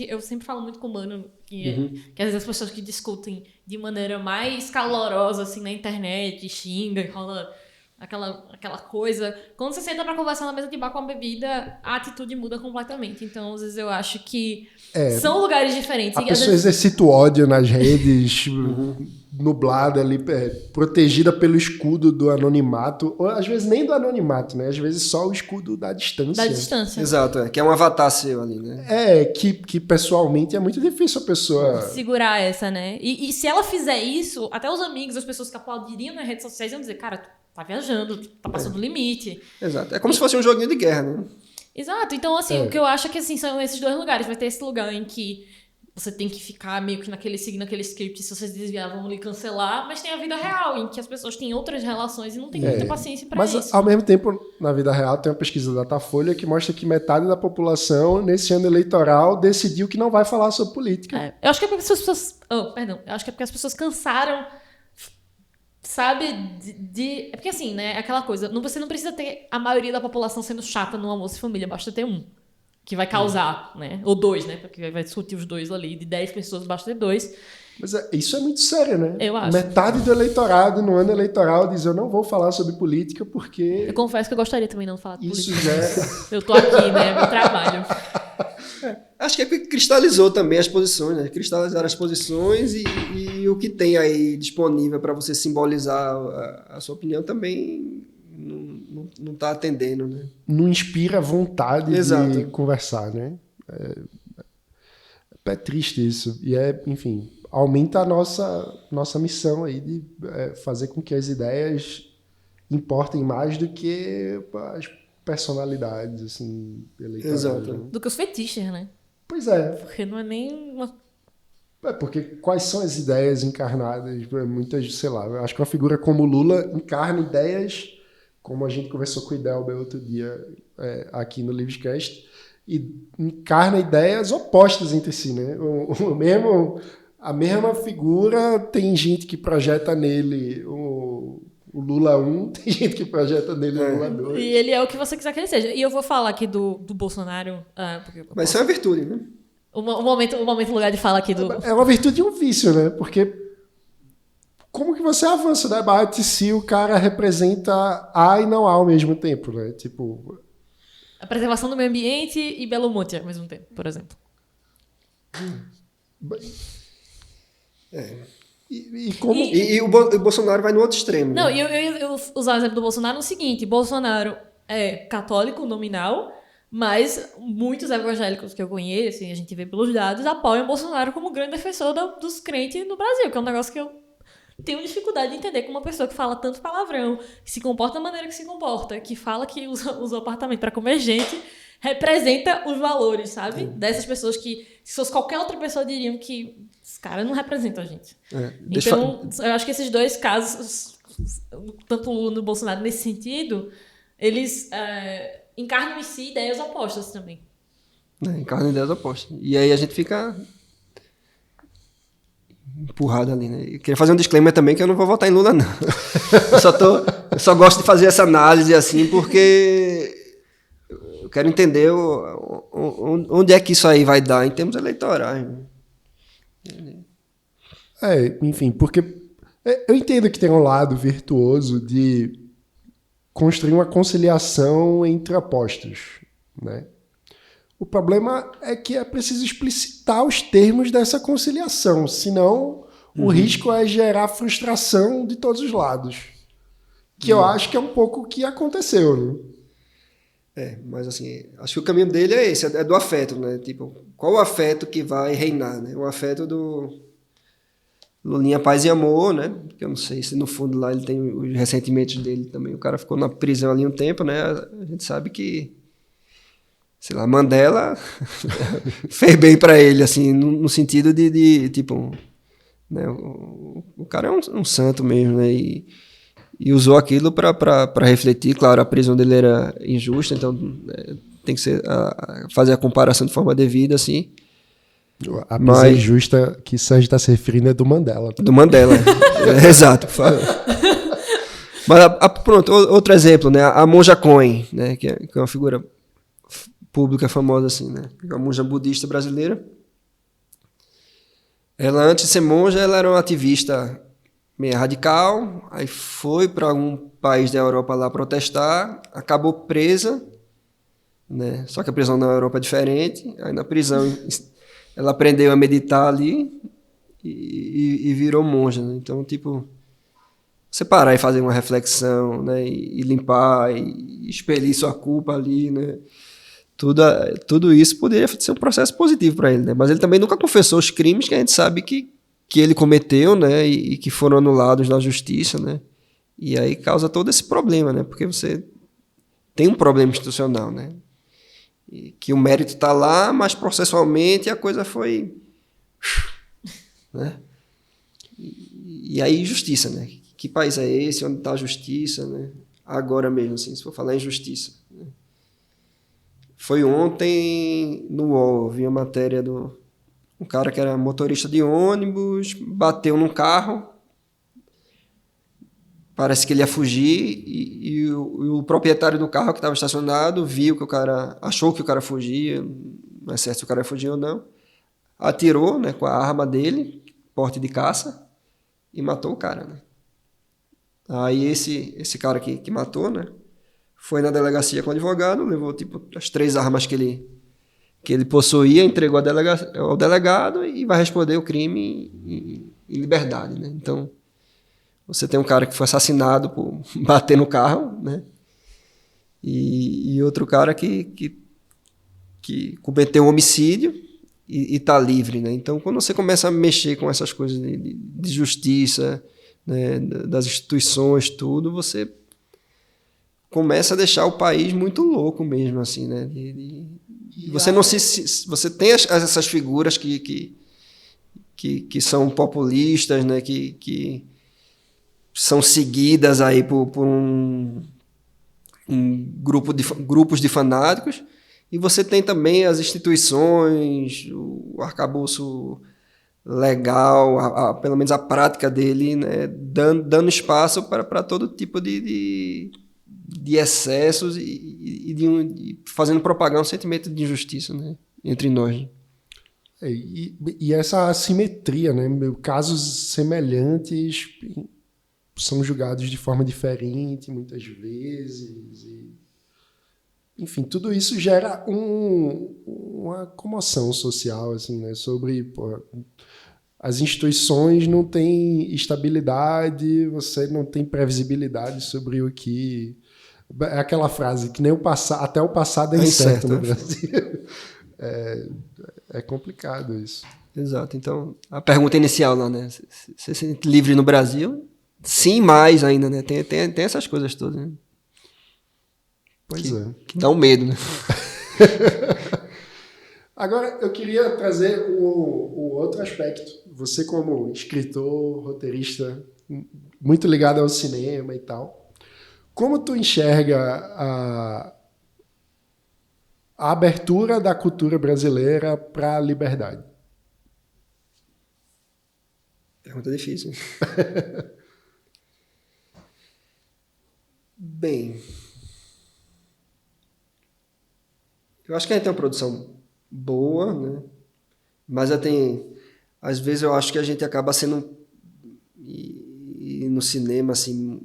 Eu sempre falo muito com o Mano que às vezes as pessoas que discutem de maneira mais calorosa assim na internet, xinga, rola aquela coisa. Quando você senta pra conversar na mesa de bar com a bebida, a atitude muda completamente. Então, às vezes, eu acho que são lugares diferentes. A pessoa exercita o ódio nas redes, nublada ali, protegida pelo escudo do anonimato, ou às vezes nem do anonimato, né? Às vezes só o escudo da distância. Da distância. Exato, que é um avatar seu ali, né? Que pessoalmente é muito difícil a pessoa segurar essa, né? E se ela fizer isso, até os amigos, as pessoas que aplaudiriam nas redes sociais iam dizer, cara, tu tá viajando, tu tá passando do limite. Exato, é como se fosse um joguinho de guerra, né? Exato, então assim, o que eu acho é que assim, são esses dois lugares. Vai ter esse lugar em que você tem que ficar meio que seguindo aquele script, se você se desviar vão lhe cancelar, mas tem a vida real, em que as pessoas têm outras relações e não tem muita paciência pra isso. Mas ao mesmo tempo, na vida real, tem uma pesquisa da Datafolha que mostra que metade da população, nesse ano eleitoral, decidiu que não vai falar sobre política. Eu acho que é porque as pessoas... eu acho que é porque as pessoas cansaram, sabe, é porque assim, né, aquela coisa, você não precisa ter a maioria da população sendo chata no almoço de família, basta ter um, que vai causar, né, ou dois, né, porque vai discutir os dois ali, de 10 pessoas basta ter dois. Mas isso é muito sério, né? Eu acho. Metade do eleitorado, no ano eleitoral, diz, eu não vou falar sobre política porque... Eu confesso que eu gostaria também não falar de isso política. Eu tô aqui, né, meu trabalho. Acho que é porque cristalizou também as posições, né? Cristalizaram as posições e o que tem aí disponível para você simbolizar a sua opinião também não está atendendo, né? Não inspira vontade de conversar, né? É triste isso. E enfim, aumenta a nossa missão aí de fazer com que as ideias importem mais do que as personalidades, assim, eleitorais. Exato. Né? Do que os fetiches, né? Pois é. Porque não é nem uma... Porque quais são as ideias encarnadas? Muitas, sei lá, eu acho que uma figura como Lula encarna ideias, como a gente conversou com o Idelber outro dia aqui no Livescast, e encarna ideias opostas entre si, né? A mesma figura tem gente que projeta nele o Lula 1, tem gente que projeta nele o Lula 2. E ele é o que você quiser que ele seja. E eu vou falar aqui do Bolsonaro... Mas isso é uma virtude, né? O momento lugar de fala aqui do... É uma virtude e um vício, né? Porque como que você avança o debate se o cara representa A e não A ao mesmo tempo, né? Tipo... A preservação do meio ambiente e Belo Monte ao mesmo tempo, por exemplo. E o Bolsonaro vai no outro extremo. Não, né? eu usar o exemplo do Bolsonaro no seguinte. Bolsonaro é católico nominal, mas muitos evangélicos que eu conheço, e a gente vê pelos dados, apoiam Bolsonaro como grande defensor dos crentes no Brasil, que é um negócio que eu tenho dificuldade de entender como uma pessoa que fala tanto palavrão, que se comporta da maneira que se comporta, que fala que usa o apartamento para comer gente, representa os valores, sabe? Dessas pessoas que, se fosse qualquer outra pessoa, diriam que os caras não representam a gente. Então, eu acho que esses dois casos, tanto o Lula e o Bolsonaro nesse sentido, eles encarnam em si ideias opostas também. Encarnam ideias opostas. E aí a gente fica empurrado ali, né? Eu queria fazer um disclaimer também que eu não vou votar em Lula, não. Eu só gosto de fazer essa análise assim porque eu quero entender onde é que isso aí vai dar em termos eleitorais. Né? Enfim, porque eu entendo que tem um lado virtuoso de construir uma conciliação entre apostas, né? O problema é que é preciso explicitar os termos dessa conciliação, senão o risco é gerar frustração de todos os lados, que eu acho que é um pouco o que aconteceu, né? Mas assim, acho que o caminho dele é esse, é do afeto, né? Tipo, qual o afeto que vai reinar, né? O afeto do Lulinha Paz e Amor, né? Que eu não sei se no fundo lá ele tem os ressentimentos dele também. O cara ficou na prisão ali um tempo, né? A gente sabe que, sei lá, Mandela fez bem para ele, assim, no sentido de tipo, né? O cara é um santo mesmo, né? E usou aquilo para refletir. Claro, a prisão dele era injusta, então tem que fazer a comparação de forma devida, assim. A prisão injusta que Sérgio está se referindo é do Mandela. Do Mandela, exato. Mas pronto, outro exemplo, né? A monja Coen, né? Que é uma figura pública famosa assim, né? Uma monja budista brasileira. Ela, antes de ser monja, ela era uma ativista meio radical, aí foi para algum país da Europa lá protestar, acabou presa, né? Só que a prisão na Europa é diferente. Aí na prisão ela aprendeu a meditar ali e virou monja, né? Então, tipo, você parar e fazer uma reflexão, né? E limpar, e expelir sua culpa ali, né? Tudo isso poderia ser um processo positivo para ele, né? Mas ele também nunca confessou os crimes que a gente sabe que ele cometeu, né? E que foram anulados na justiça, né? E aí causa todo esse problema, né? Porque você tem um problema institucional, né? E que o mérito está lá, mas processualmente a coisa foi, né? E aí justiça, né? Que país é esse? Onde está a justiça, né? Agora mesmo, assim, se for falar em justiça, né? Foi ontem no UOL, eu vi a matéria do um cara que era motorista de ônibus, bateu num carro, parece que ele ia fugir, e o proprietário do carro que estava estacionado viu que o cara, achou que o cara fugia, não é certo se o cara ia fugir ou não, atirou, né, com a arma dele, porte de caça, e matou o cara, né? Aí esse cara que matou, né, foi na delegacia com o advogado, levou tipo as 3 armas que ele possuía, entregou ao delegado e vai responder o crime em liberdade, né? Então, você tem um cara que foi assassinado por bater no carro, né? E outro cara que cometeu um homicídio e está livre, né? Então, quando você começa a mexer com essas coisas de justiça, né, das instituições, tudo, você começa a deixar o país muito louco mesmo, assim, né? Você não você tem essas figuras que são populistas, né? Que são seguidas aí por grupos de fanáticos, e você tem também as instituições, o arcabouço legal, pelo menos a prática dele, né? Dando espaço para todo tipo de excessos e fazendo propagar um sentimento de injustiça, né, entre nós. E essa assimetria, né? Casos semelhantes são julgados de forma diferente muitas vezes. Enfim, tudo isso gera uma comoção social, assim, né? Sobre as instituições não têm estabilidade, você não tem previsibilidade sobre o que... É aquela frase que nem até o passado é incerto no Brasil. É complicado isso. Exato. Então, a pergunta inicial lá, né? Você se sente livre no Brasil? Sim, mais ainda, né? Tem essas coisas todas, né? Que dá um medo, né? Agora, eu queria trazer um outro aspecto. Você, como escritor, roteirista, muito ligado ao cinema e tal, como tu enxerga a abertura da cultura brasileira para a liberdade? Pergunta difícil. Bem, eu acho que a gente tem uma produção boa, né? Mas às vezes eu acho que a gente acaba sendo e no cinema assim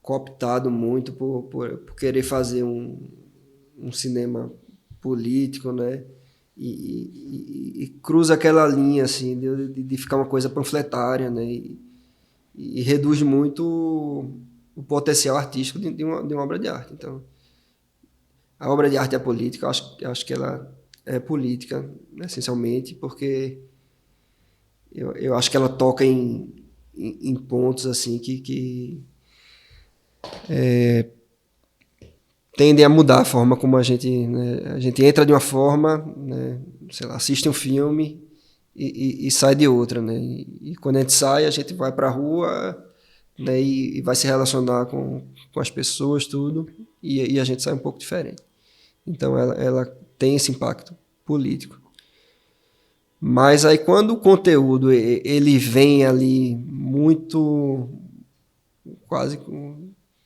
cooptado muito por querer fazer um cinema político, né? E cruza aquela linha assim de ficar uma coisa panfletária, né? E reduz muito o potencial artístico de uma obra de arte. Então, a obra de arte é política, eu acho que ela é política, essencialmente, porque eu acho que ela toca em pontos assim que tendem a mudar a forma como a gente entra de uma forma, né, sei lá, assiste um filme e sai de outra, né? E quando a gente sai, a gente vai para a rua, né, e vai se relacionar com as pessoas, tudo, e a gente sai um pouco diferente. Então ela tem esse impacto político. Mas aí quando o conteúdo ele vem ali muito quase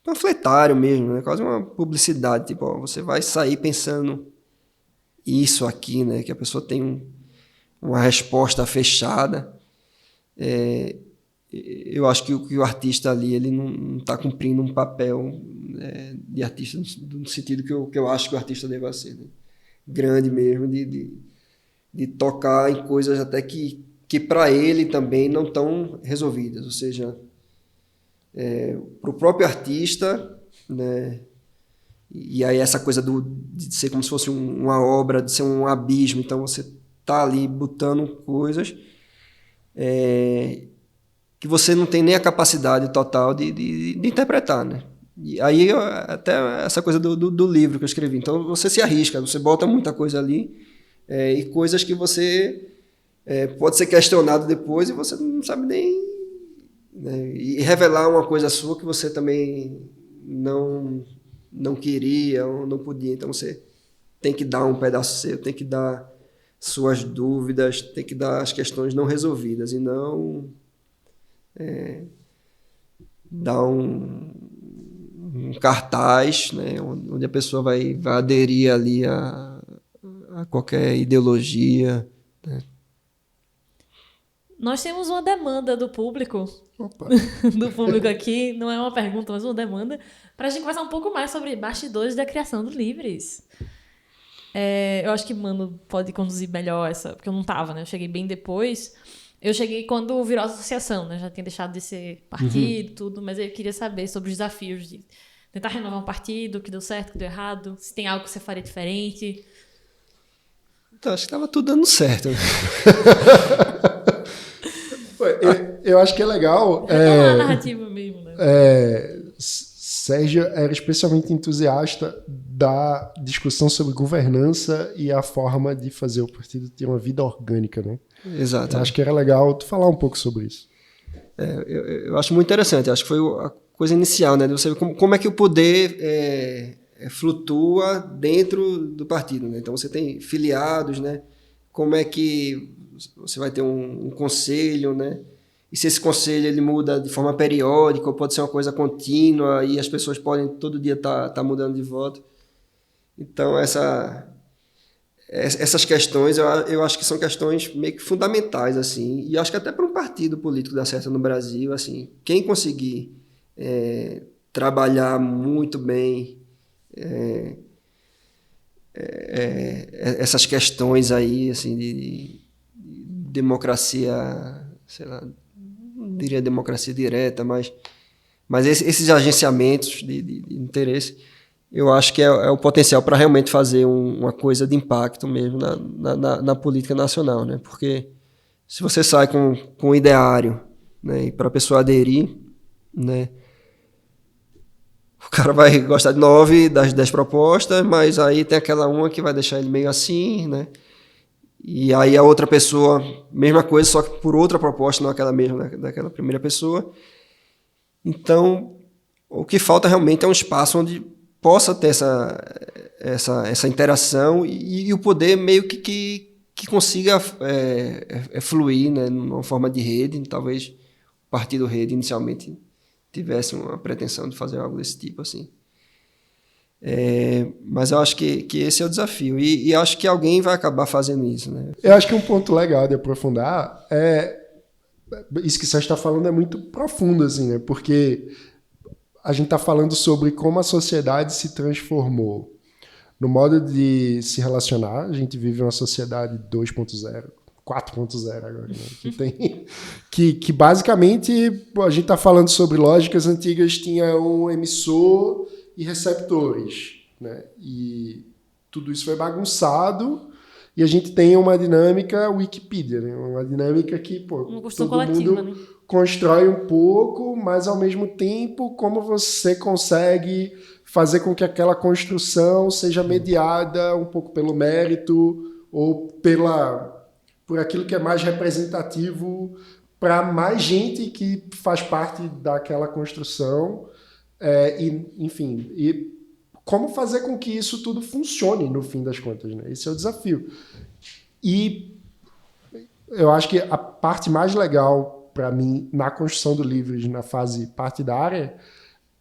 panfletário mesmo, né? Quase uma publicidade, tipo, ó, você vai sair pensando isso aqui, né? Que a pessoa tem uma resposta fechada. Eu acho que o artista ali ele não está cumprindo um papel, né, de artista no sentido que eu acho que o artista deve ser, né? Grande mesmo, de tocar em coisas até que para ele também não estão resolvidas, ou seja, para o próprio artista, né, e aí essa coisa de ser como se fosse uma obra, de ser um abismo, então você está ali botando coisas que você não tem nem a capacidade total de interpretar, né? E aí até essa coisa do livro que eu escrevi, então você se arrisca, você bota muita coisa ali, e coisas que você pode ser questionado depois e você não sabe nem, né, e revelar uma coisa sua que você também não queria ou não podia. Então você tem que dar um pedaço seu, tem que dar suas dúvidas, tem que dar as questões não resolvidas e não dar um cartaz, né, onde a pessoa vai aderir ali a qualquer ideologia, né? Nós temos uma demanda do público, Opa. do público aqui, não é uma pergunta, mas uma demanda, para a gente conversar um pouco mais sobre bastidores da criação do Livres. Eu acho que Mano pode conduzir melhor essa, porque eu não estava, né? Eu cheguei bem depois. Eu cheguei quando virou associação, né? Já tinha deixado de ser partido, tudo, mas eu queria saber sobre os desafios de tentar renovar um partido, o que deu certo, o que deu errado, se tem algo que você faria diferente. Então, acho que estava tudo dando certo. Eu acho que é legal. Retomar a narrativa mesmo, né? Sérgio era especialmente entusiasta da discussão sobre governança e a forma de fazer o partido ter uma vida orgânica, né? Exato. Acho que era legal tu falar um pouco sobre isso. Eu acho muito interessante. Acho que foi a coisa inicial, né? De você ver como é que o poder flutua dentro do partido, né? Então você tem filiados, né? Como é que você vai ter um conselho, né? E se esse conselho ele muda de forma periódica ou pode ser uma coisa contínua e as pessoas podem todo dia tá mudando de voto. Então essas questões eu acho que são questões meio que fundamentais, assim, e acho que até para um partido político dar certo no Brasil, assim, quem conseguir trabalhar muito bem essas questões aí, assim, de democracia, sei lá, não diria democracia direta, mas esses agenciamentos de interesse, eu acho que é o potencial para realmente fazer uma coisa de impacto mesmo na política nacional, né? Porque se você sai com um ideário, né, e para a pessoa aderir, né, o cara vai gostar de 9 das 10 propostas, mas aí tem aquela uma que vai deixar ele meio assim, né? E aí a outra pessoa, mesma coisa, só que por outra proposta, não aquela mesma daquela primeira pessoa. Então, o que falta realmente é um espaço onde possa ter essa interação e o poder meio que consiga fluir, né, numa forma de rede, talvez partido rede inicialmente tivesse uma pretensão de fazer algo desse tipo, assim. Mas eu acho que esse é o desafio. E acho que alguém vai acabar fazendo isso, né? Eu acho que um ponto legal de aprofundar é... Isso que você está falando é muito profundo, assim, né? Porque a gente está falando sobre como a sociedade se transformou no modo de se relacionar. A gente vive uma sociedade 2.0, 4.0 agora, né? que basicamente a gente está falando sobre lógicas antigas, tinha um emissor e receptores, né? E tudo isso foi bagunçado e a gente tem uma dinâmica Wikipedia, né? Uma dinâmica que todo mundo né? Constrói um pouco, mas ao mesmo tempo como você consegue fazer com que aquela construção seja mediada um pouco pelo mérito ou por aquilo que é mais representativo para mais gente que faz parte daquela construção. Enfim, e como fazer com que isso tudo funcione no fim das contas, né? Esse é o desafio. E eu acho que a parte mais legal para mim na construção do Livres, na fase partidária,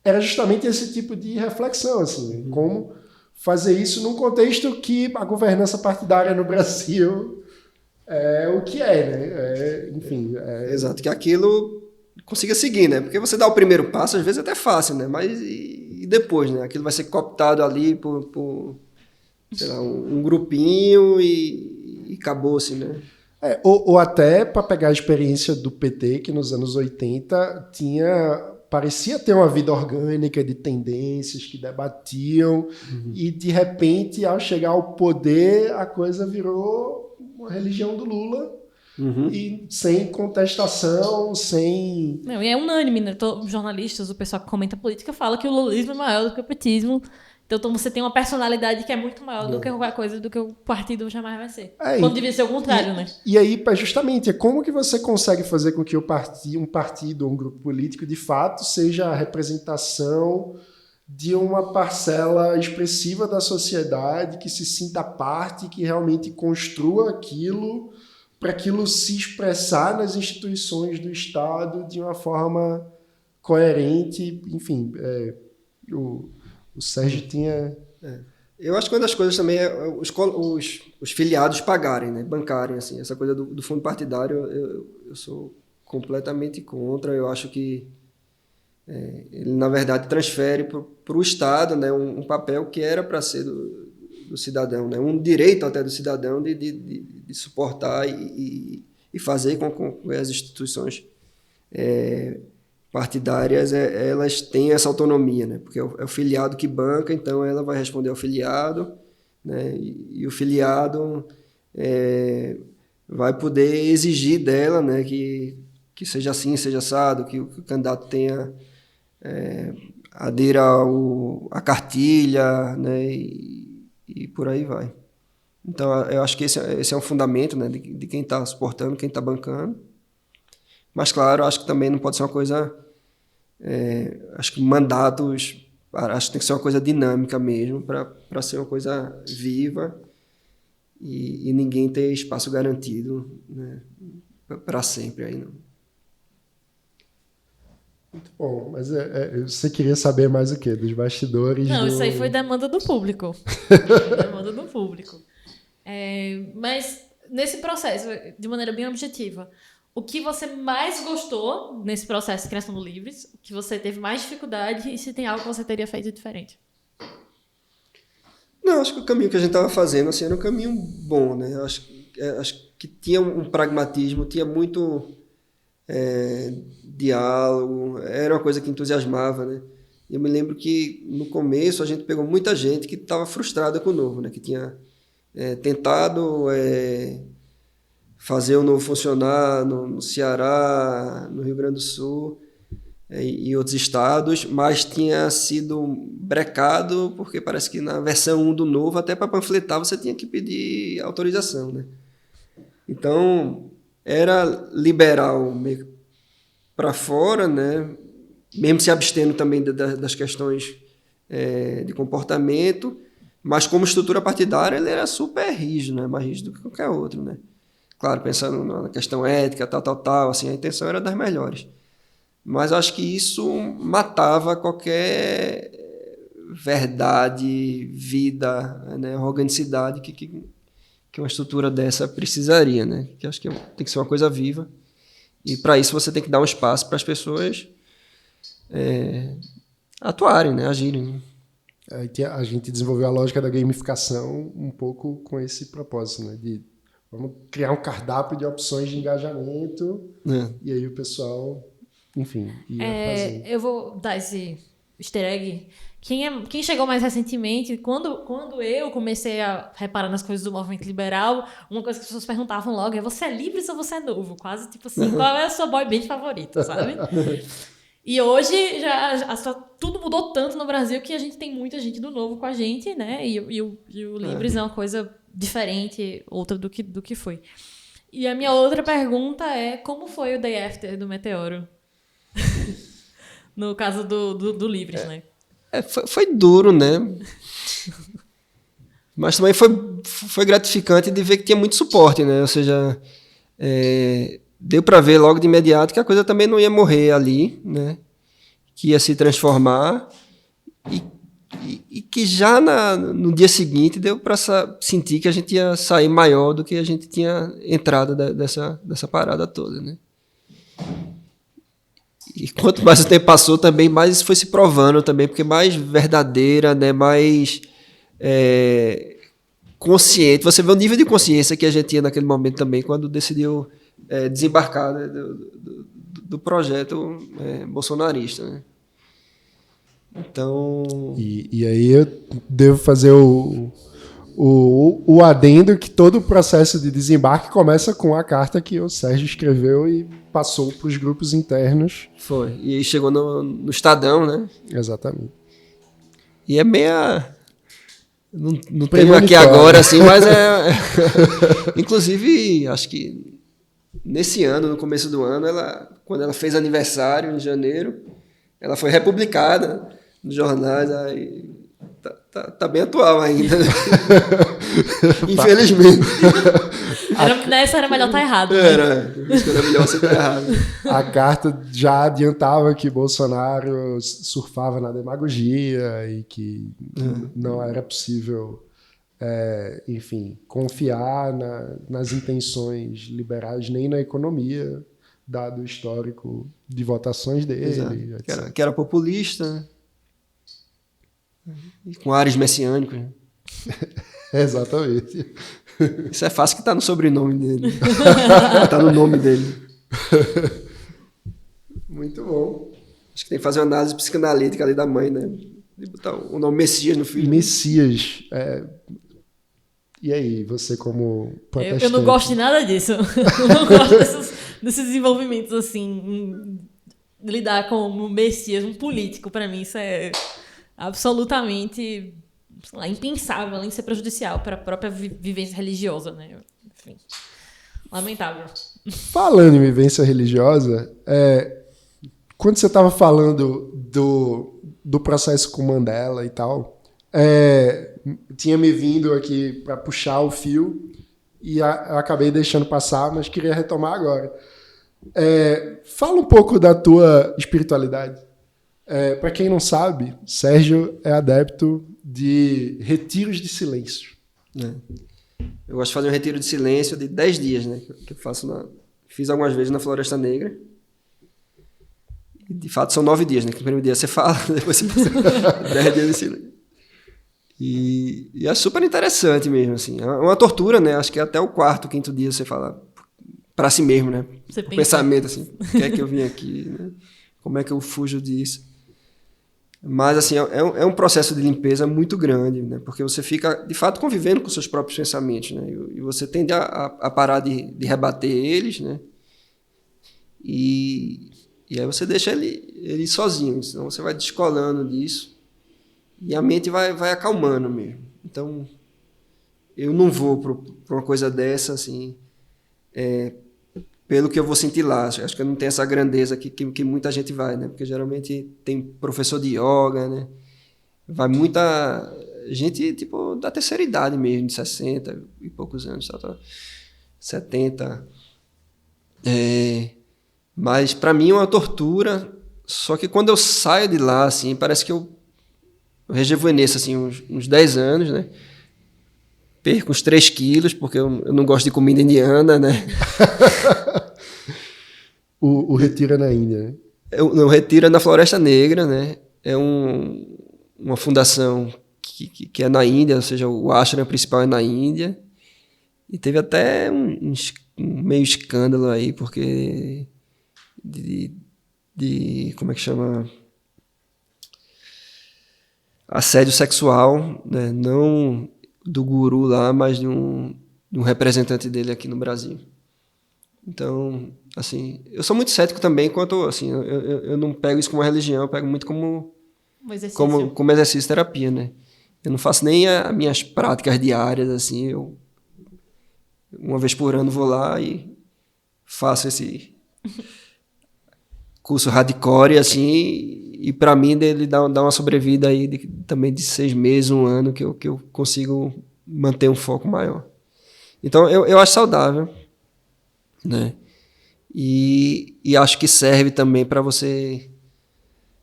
era justamente esse tipo de reflexão, assim, como fazer isso num contexto que a governança partidária no Brasil é o que é, né? Enfim. Exato, que aquilo consiga seguir, né? Porque você dá o primeiro passo, às vezes é até fácil, né? Mas e depois, né? Aquilo vai ser cooptado ali por sei lá, um grupinho e acabou-se, né? Ou até para pegar a experiência do PT, que nos anos 80 parecia ter uma vida orgânica de tendências que debatiam, e de repente, ao chegar ao poder, a coisa virou uma religião do Lula, e sem contestação, sem... Não, e é unânime, né? Os jornalistas, o pessoal que comenta política fala que o lulismo é maior do que o petismo. Então você tem uma personalidade que é muito maior do que qualquer coisa, do que o partido jamais vai ser. Quando devia ser o contrário, né? E aí, justamente, como que você consegue fazer com que um partido ou um grupo político, de fato, seja a representação de uma parcela expressiva da sociedade, que se sinta parte, que realmente construa aquilo, para aquilo se expressar nas instituições do Estado de uma forma coerente. Enfim, o Sérgio tinha... Eu acho que uma das coisas também é os filiados pagarem, né? Bancarem, assim. Essa coisa do fundo partidário eu sou completamente contra. Eu acho que ele, na verdade, transfere para o Estado, né, um papel que era para ser do cidadão, né? Um direito até do cidadão de suportar e fazer com que as instituições partidárias elas têm essa autonomia, né? Porque é o filiado que banca, então ela vai responder ao filiado, né? E o filiado vai poder exigir dela, né, que seja assim, seja assado, que o candidato tenha adira à cartilha, né, e por aí vai. Então, eu acho que esse é um fundamento, né, de quem está suportando, quem está bancando. Mas, claro, acho que também não pode ser uma coisa... acho que mandatos... Acho que tem que ser uma coisa dinâmica mesmo, para ser uma coisa viva e ninguém ter espaço garantido, né, para sempre. Aí não. Muito bom, mas você queria saber mais o quê? Dos bastidores? Não, isso aí foi demanda do público. Demanda do público. Mas, nesse processo, de maneira bem objetiva, o que você mais gostou nesse processo de criação do Livres, o que você teve mais dificuldade e se tem algo que você teria feito diferente? Não, acho que o caminho que a gente estava fazendo assim, era um caminho bom, né? Acho que tinha um pragmatismo, tinha muito diálogo, era uma coisa que entusiasmava, né? Eu me lembro que no começo a gente pegou muita gente que estava frustrada com o Novo, né? Que tinha tentado fazer o Novo funcionar no Ceará, no Rio Grande do Sul e outros estados, mas tinha sido brecado porque parece que na versão 1 do Novo, até para panfletar, você tinha que pedir autorização, né? Então, era liberal meio para fora, né? Mesmo se abstendo também das questões de comportamento, mas como estrutura partidária ele era super rígido, né? Mais rígido do que qualquer outro, né? Claro, pensando na questão ética, tal, assim, a intenção era das melhores. Mas eu acho que isso matava qualquer verdade, vida, né, organicidade que uma estrutura dessa precisaria, né? Que acho que tem que ser uma coisa viva. E para isso você tem que dar um espaço para as pessoas atuarem, né? Agirem. Né? Que a gente desenvolveu a lógica da gamificação um pouco com esse propósito, né? De vamos criar um cardápio de opções de engajamento e aí o pessoal, enfim, ia fazendo. Eu vou dar esse easter egg. Quem chegou mais recentemente, quando eu comecei a reparar nas coisas do movimento liberal, uma coisa que as pessoas perguntavam logo é: você é livre ou você é novo? Quase tipo assim, qual é a sua boy band favorita, sabe? E hoje tudo mudou tanto no Brasil que a gente tem muita gente do novo com a gente, né? E o Livres é uma coisa diferente, outra do que foi. E a minha outra pergunta é: como foi o Day After do Meteoro? No caso do Livres, né? Foi duro, né? Mas também foi gratificante de ver que tinha muito suporte, né? Ou seja, deu para ver logo de imediato que a coisa também não ia morrer ali, né? Que ia se transformar e que já no dia seguinte deu para sentir que a gente ia sair maior do que a gente tinha entrado dessa parada toda, né? E quanto mais o tempo passou também, mais isso foi se provando também, porque mais verdadeira, né, mais consciente. Você vê o nível de consciência que a gente tinha naquele momento também, quando decidiu desembarcar, né, do projeto bolsonarista. Né? Então... E aí eu devo fazer o adendo que todo o processo de desembarque começa com a carta que o Sérgio escreveu e passou para os grupos internos. Foi. E aí chegou no Estadão, né? Exatamente. E é meia... Não tenho aqui agora, assim, mas inclusive, acho que nesse ano, no começo do ano, quando ela fez aniversário, em janeiro, ela foi republicada nos jornais, aí... Tá bem atual ainda, né? Infelizmente. Nessa era melhor estar errado. Né? Era melhor você estar errado. A carta já adiantava que Bolsonaro surfava na demagogia e que não era possível, enfim, confiar nas intenções liberais nem na economia, dado o histórico de votações dele. Que era populista, né? Com ares messiânicos. Né? Exatamente. Isso é fácil que tá no sobrenome dele. Tá no nome dele. Muito bom. Acho que tem que fazer uma análise psicanalítica ali da mãe, né? De botar o nome Messias no filho. Messias. E aí, você como protestante? Eu não gosto de nada disso. Eu não gosto desses desenvolvimentos assim. Lidar com um Messias, um político, para mim isso é absolutamente, sei lá, impensável, além de ser prejudicial para a própria vivência religiosa, né? Enfim, lamentável. Falando em vivência religiosa, quando você estava falando do processo com Mandela e tal, tinha me vindo aqui para puxar o fio e eu acabei deixando passar, mas queria retomar agora. Fala um pouco da tua espiritualidade. Para quem não sabe, Sérgio é adepto de retiros de silêncio. Eu gosto de fazer um retiro de silêncio de 10 dias, né? Que eu fiz algumas vezes na Floresta Negra. E, de fato, são 9 dias, né? Que no primeiro dia você fala, depois você passa 10 dias de silêncio. E é super interessante mesmo, assim. É uma tortura, né? Acho que até o 4º, 5º dia você fala para si mesmo, né? O pensamento, assim, por que é que eu vim aqui, né? Como é que eu fujo disso? Mas, assim, é um processo de limpeza muito grande, né? Porque você fica, de fato, convivendo com seus próprios pensamentos, né? E você tende a parar de rebater eles, né? E aí você deixa ele sozinho, senão você vai descolando disso e a mente vai acalmando mesmo. Então, eu não vou para uma coisa dessa, assim, pelo que eu vou sentir lá. Acho que eu não tenho essa grandeza que muita gente vai, né? Porque geralmente tem professor de yoga, né? Vai muita gente, tipo, da terceira idade mesmo, de 60 e poucos anos, 70. Mas para mim é uma tortura. Só que quando eu saio de lá, assim, parece que eu rejuvenesço, assim, uns 10 anos, né? Perco uns 3 quilos, porque eu não gosto de comida indiana, né? O retiro é na Índia, né? Eu retiro na Floresta Negra, né? É uma fundação que é na Índia, ou seja, o ashram principal é na Índia. E teve até um meio escândalo aí, porque como é que chama? Assédio sexual, né? Não do guru lá, mas de um representante dele aqui no Brasil. Então, assim, eu sou muito cético também quanto, assim, eu não pego isso como uma religião, eu pego muito como exercício de terapia, né? Eu não faço nem as minhas práticas diárias, assim, eu uma vez por ano vou lá e faço esse curso hardcore, assim, e para mim ele dá uma sobrevida aí também de 6 meses, 1 ano, que eu consigo manter um foco maior. Então, eu acho saudável, né? E acho que serve também para você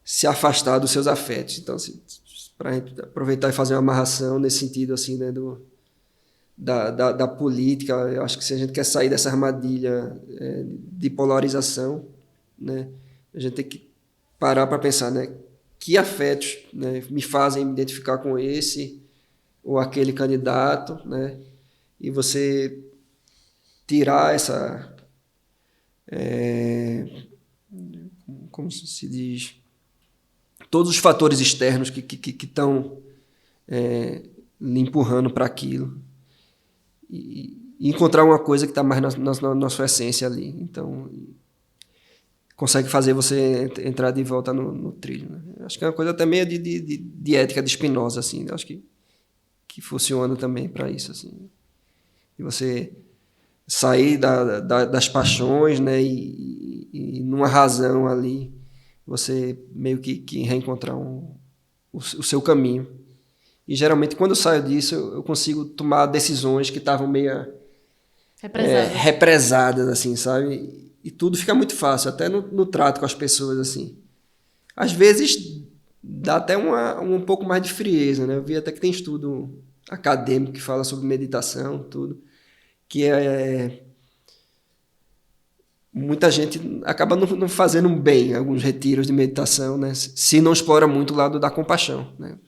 se afastar dos seus afetos. Então, assim, para aproveitar e fazer uma amarração nesse sentido, assim, né, da política, eu acho que se a gente quer sair dessa armadilha de polarização, né, a gente tem que parar para pensar, né, que afetos, né, me fazem me identificar com esse ou aquele candidato, né, e você tirar essa... como se diz... todos os fatores externos que estão lhe empurrando para aquilo e encontrar uma coisa que está mais na sua essência ali. Então, consegue fazer você entrar de volta no trilho. Né? Acho que é uma coisa até meio de ética de Spinoza, assim. Acho que funciona também para isso, assim. E você sair das paixões, né, e numa razão ali, você meio que reencontrar o seu caminho. E geralmente quando eu saio disso, eu consigo tomar decisões que estavam meio represadas, assim, sabe? E tudo fica muito fácil, até no trato com as pessoas, assim. Às vezes dá até um pouco mais de frieza, né? Eu vi até que tem estudo acadêmico que fala sobre meditação, tudo, que muita gente acaba não fazendo bem alguns retiros de meditação, né? Se não explora muito o lado da compaixão, né?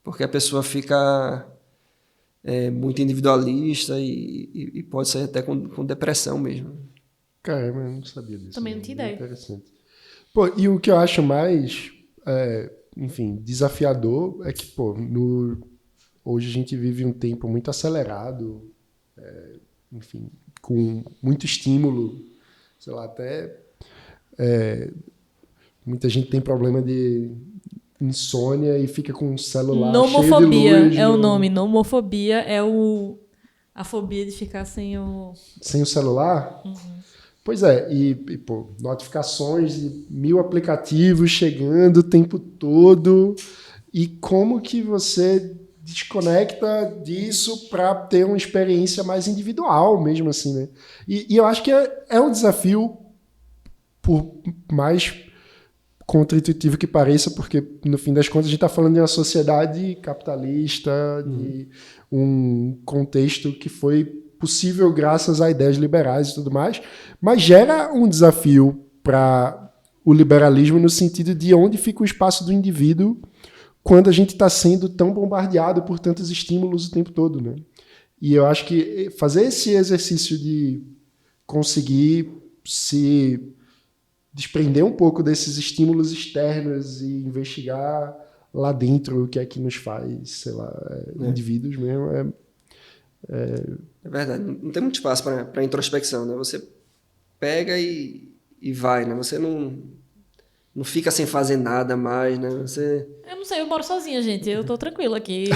Porque a pessoa fica muito individualista e pode sair até com depressão mesmo. Caramba, eu não sabia disso. Também não tinha ideia. Interessante. Pô, e o que eu acho mais, enfim, desafiador é que, pô, hoje a gente vive um tempo muito acelerado, enfim, com muito estímulo, sei lá, até muita gente tem problema de insônia e fica com um celular Nomofobia cheio de luz, é o nome. Nomofobia é a fobia de ficar sem o celular. Uhum. Pois é, pô, notificações de 1000 aplicativos chegando o tempo todo. E como que você desconecta disso para ter uma experiência mais individual mesmo assim, né? E eu acho que é um desafio, por mais contra-intuitivo que pareça, porque no fim das contas a gente está falando de uma sociedade capitalista, de um contexto que foi possível graças a ideias liberais e tudo mais, mas gera um desafio para o liberalismo no sentido de onde fica o espaço do indivíduo quando a gente está sendo tão bombardeado por tantos estímulos o tempo todo, né? E eu acho que fazer esse exercício de conseguir se desprender um pouco desses estímulos externos e investigar lá dentro o que é que nos faz, sei lá, indivíduos mesmo. É verdade, não tem muito espaço para introspecção, né? Você pega e vai, né? Você não fica sem fazer nada mais, né? Eu não sei, eu moro sozinha, gente. Eu tô tranquila aqui.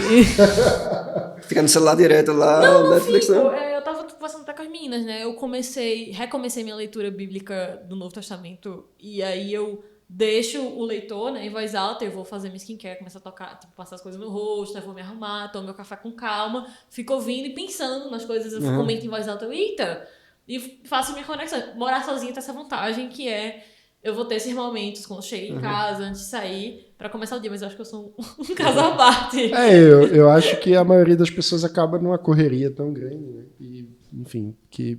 Fica no celular direto lá, Não Netflix, fico. né? Eu tava conversando até com as meninas, né? Eu recomecei minha leitura bíblica do Novo Testamento. E aí eu deixo o leitor, né, em voz alta. Eu vou fazer minha skincare, começar a tocar, tipo, passar as coisas no rosto, eu vou me arrumar, tomo meu café com calma. Fico ouvindo e pensando nas coisas. Eu comento em voz alta. Eita! e faço minha conexão. Morar sozinha tem essa vantagem que é eu vou ter esses momentos quando chego em casa, antes de sair, pra começar o dia, mas eu acho que eu sou um caso à parte. Eu acho que a maioria das pessoas acaba numa correria tão grande, né? E, enfim, que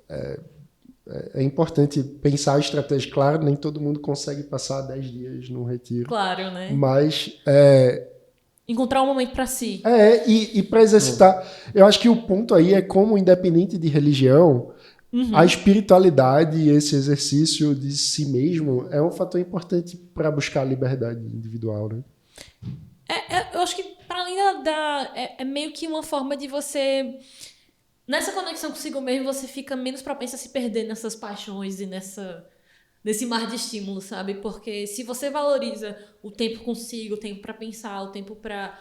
é importante pensar a estratégia. Claro, nem todo mundo consegue passar 10 dias num retiro. Claro, né? Mas encontrar um momento pra si. E para exercitar. Eu acho que o ponto aí é como, independente de religião, a espiritualidade e esse exercício de si mesmo é um fator importante para buscar a liberdade individual, né? Eu acho que, para além é meio que uma forma de você... Nessa conexão consigo mesmo, você fica menos propenso a se perder nessas paixões e nesse mar de estímulos, sabe? Porque se você valoriza o tempo consigo, o tempo para pensar, o tempo para...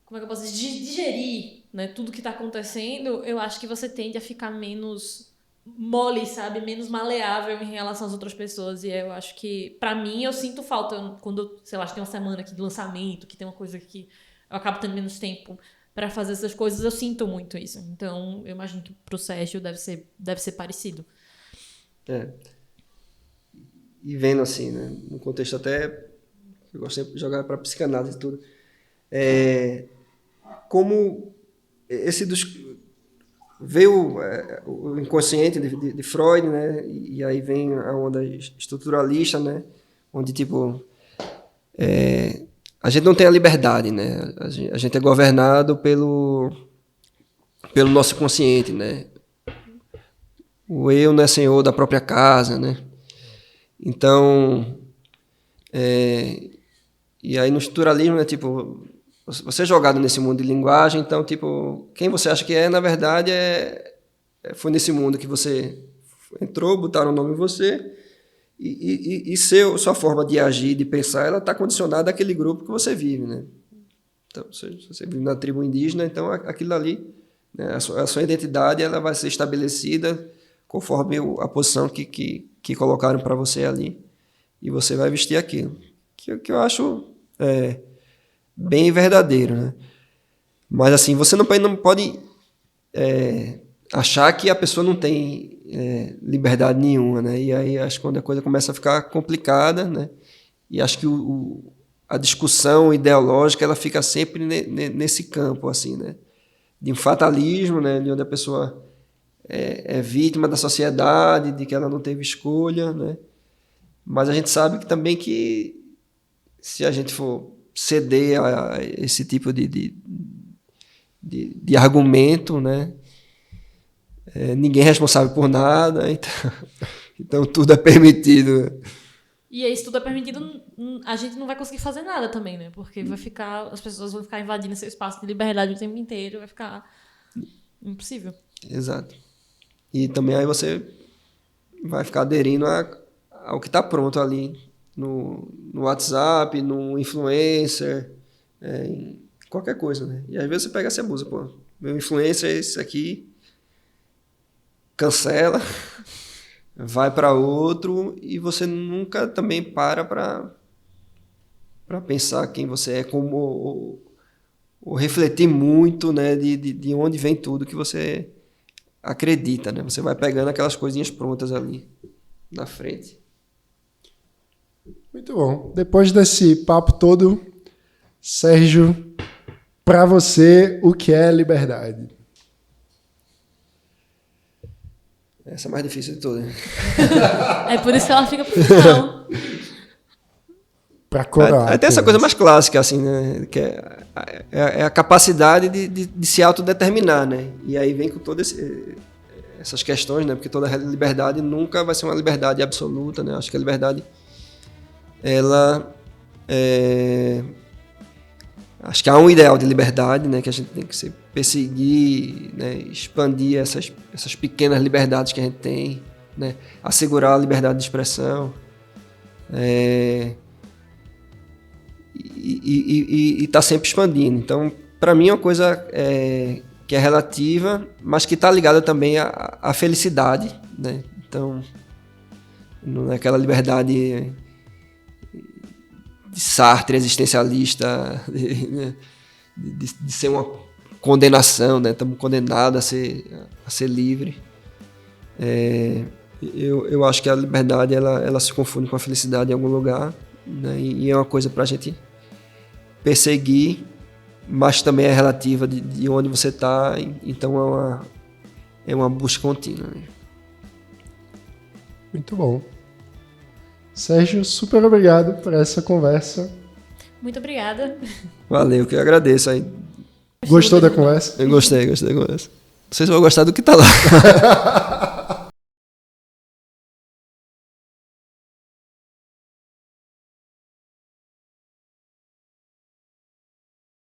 Como é que eu posso dizer? Digerir, né, tudo que tá acontecendo, eu acho que você tende a ficar menos mole, sabe? Menos maleável em relação às outras pessoas. E eu acho que, pra mim, eu sinto falta quando, sei lá, tem uma semana aqui de lançamento, que tem uma coisa que eu acabo tendo menos tempo pra fazer essas coisas, eu sinto muito isso. Então, eu imagino que pro Sérgio deve ser parecido. E vendo assim, né, no contexto até, eu gosto sempre de jogar pra psicanálise e tudo, como esse veio o inconsciente de Freud, né? E aí vem a onda estruturalista, né? Onde, tipo, a gente não tem a liberdade, né? A gente é governado pelo nosso consciente, né? O eu não é senhor da própria casa, né? Então, e aí no estruturalismo, né? Tipo, você é jogado nesse mundo de linguagem, então, tipo, quem você acha que na verdade, foi nesse mundo que você entrou, botaram o nome em você, e sua forma de agir, de pensar, ela está condicionada àquele grupo que você vive, né? Então, se você vive na tribo indígena, então aquilo ali, né, a sua identidade, ela vai ser estabelecida conforme a posição que colocaram para você ali, e você vai vestir aquilo. Que eu acho... bem verdadeiro, né? Mas assim, você não pode achar que a pessoa não tem liberdade nenhuma, né? E aí acho que quando a coisa começa a ficar complicada, né? E acho que a discussão ideológica ela fica sempre nesse campo, assim, né? De um fatalismo, né? De onde a pessoa é vítima da sociedade, de que ela não teve escolha, né? Mas a gente sabe que também que se a gente for ceder a esse tipo de argumento, né? Ninguém é responsável por nada, então tudo é permitido. E aí, se tudo é permitido, a gente não vai conseguir fazer nada também, né? Porque as pessoas vão ficar invadindo seu espaço de liberdade o tempo inteiro, vai ficar impossível. Exato. E também aí você vai ficar aderindo ao que está pronto ali, no WhatsApp, no influencer, em qualquer coisa, né? E às vezes você pega essa abusa, pô, meu influencer é esse aqui, cancela, vai para outro e você nunca também para pensar quem você é, ou refletir muito, né, de onde vem tudo que você acredita, né? Você vai pegando aquelas coisinhas prontas ali na frente. Muito bom. Depois desse papo todo, Sérgio, para você, o que é liberdade? Essa é a mais difícil de todas. É por isso que ela fica pro final. Para coroar. Aí tem essa coisa mais clássica, assim, né? Que é a capacidade de se autodeterminar, né? E aí vem com todas essas questões, né? Porque toda liberdade nunca vai ser uma liberdade absoluta, né? Acho que a liberdade ela acho que há um ideal de liberdade, né, que a gente tem que se perseguir, né, expandir essas pequenas liberdades que a gente tem, né, assegurar a liberdade de expressão, e está sempre expandindo. Então, para mim é uma coisa que é relativa, mas que está ligada também à felicidade, né? Então, não é aquela liberdade de Sartre, existencialista, de ser uma condenação, né? Estamos condenados a ser livre. Eu acho que a liberdade ela se confunde com a felicidade em algum lugar, né? E é uma coisa para a gente perseguir, mas também é relativa de onde você está, então é uma busca contínua. Né? Muito bom. Sérgio, super obrigado por essa conversa. Muito obrigada. Valeu, que eu agradeço aí. Gostou da conversa? Eu gostei da conversa. Não sei se eu vou gostar do que tá lá.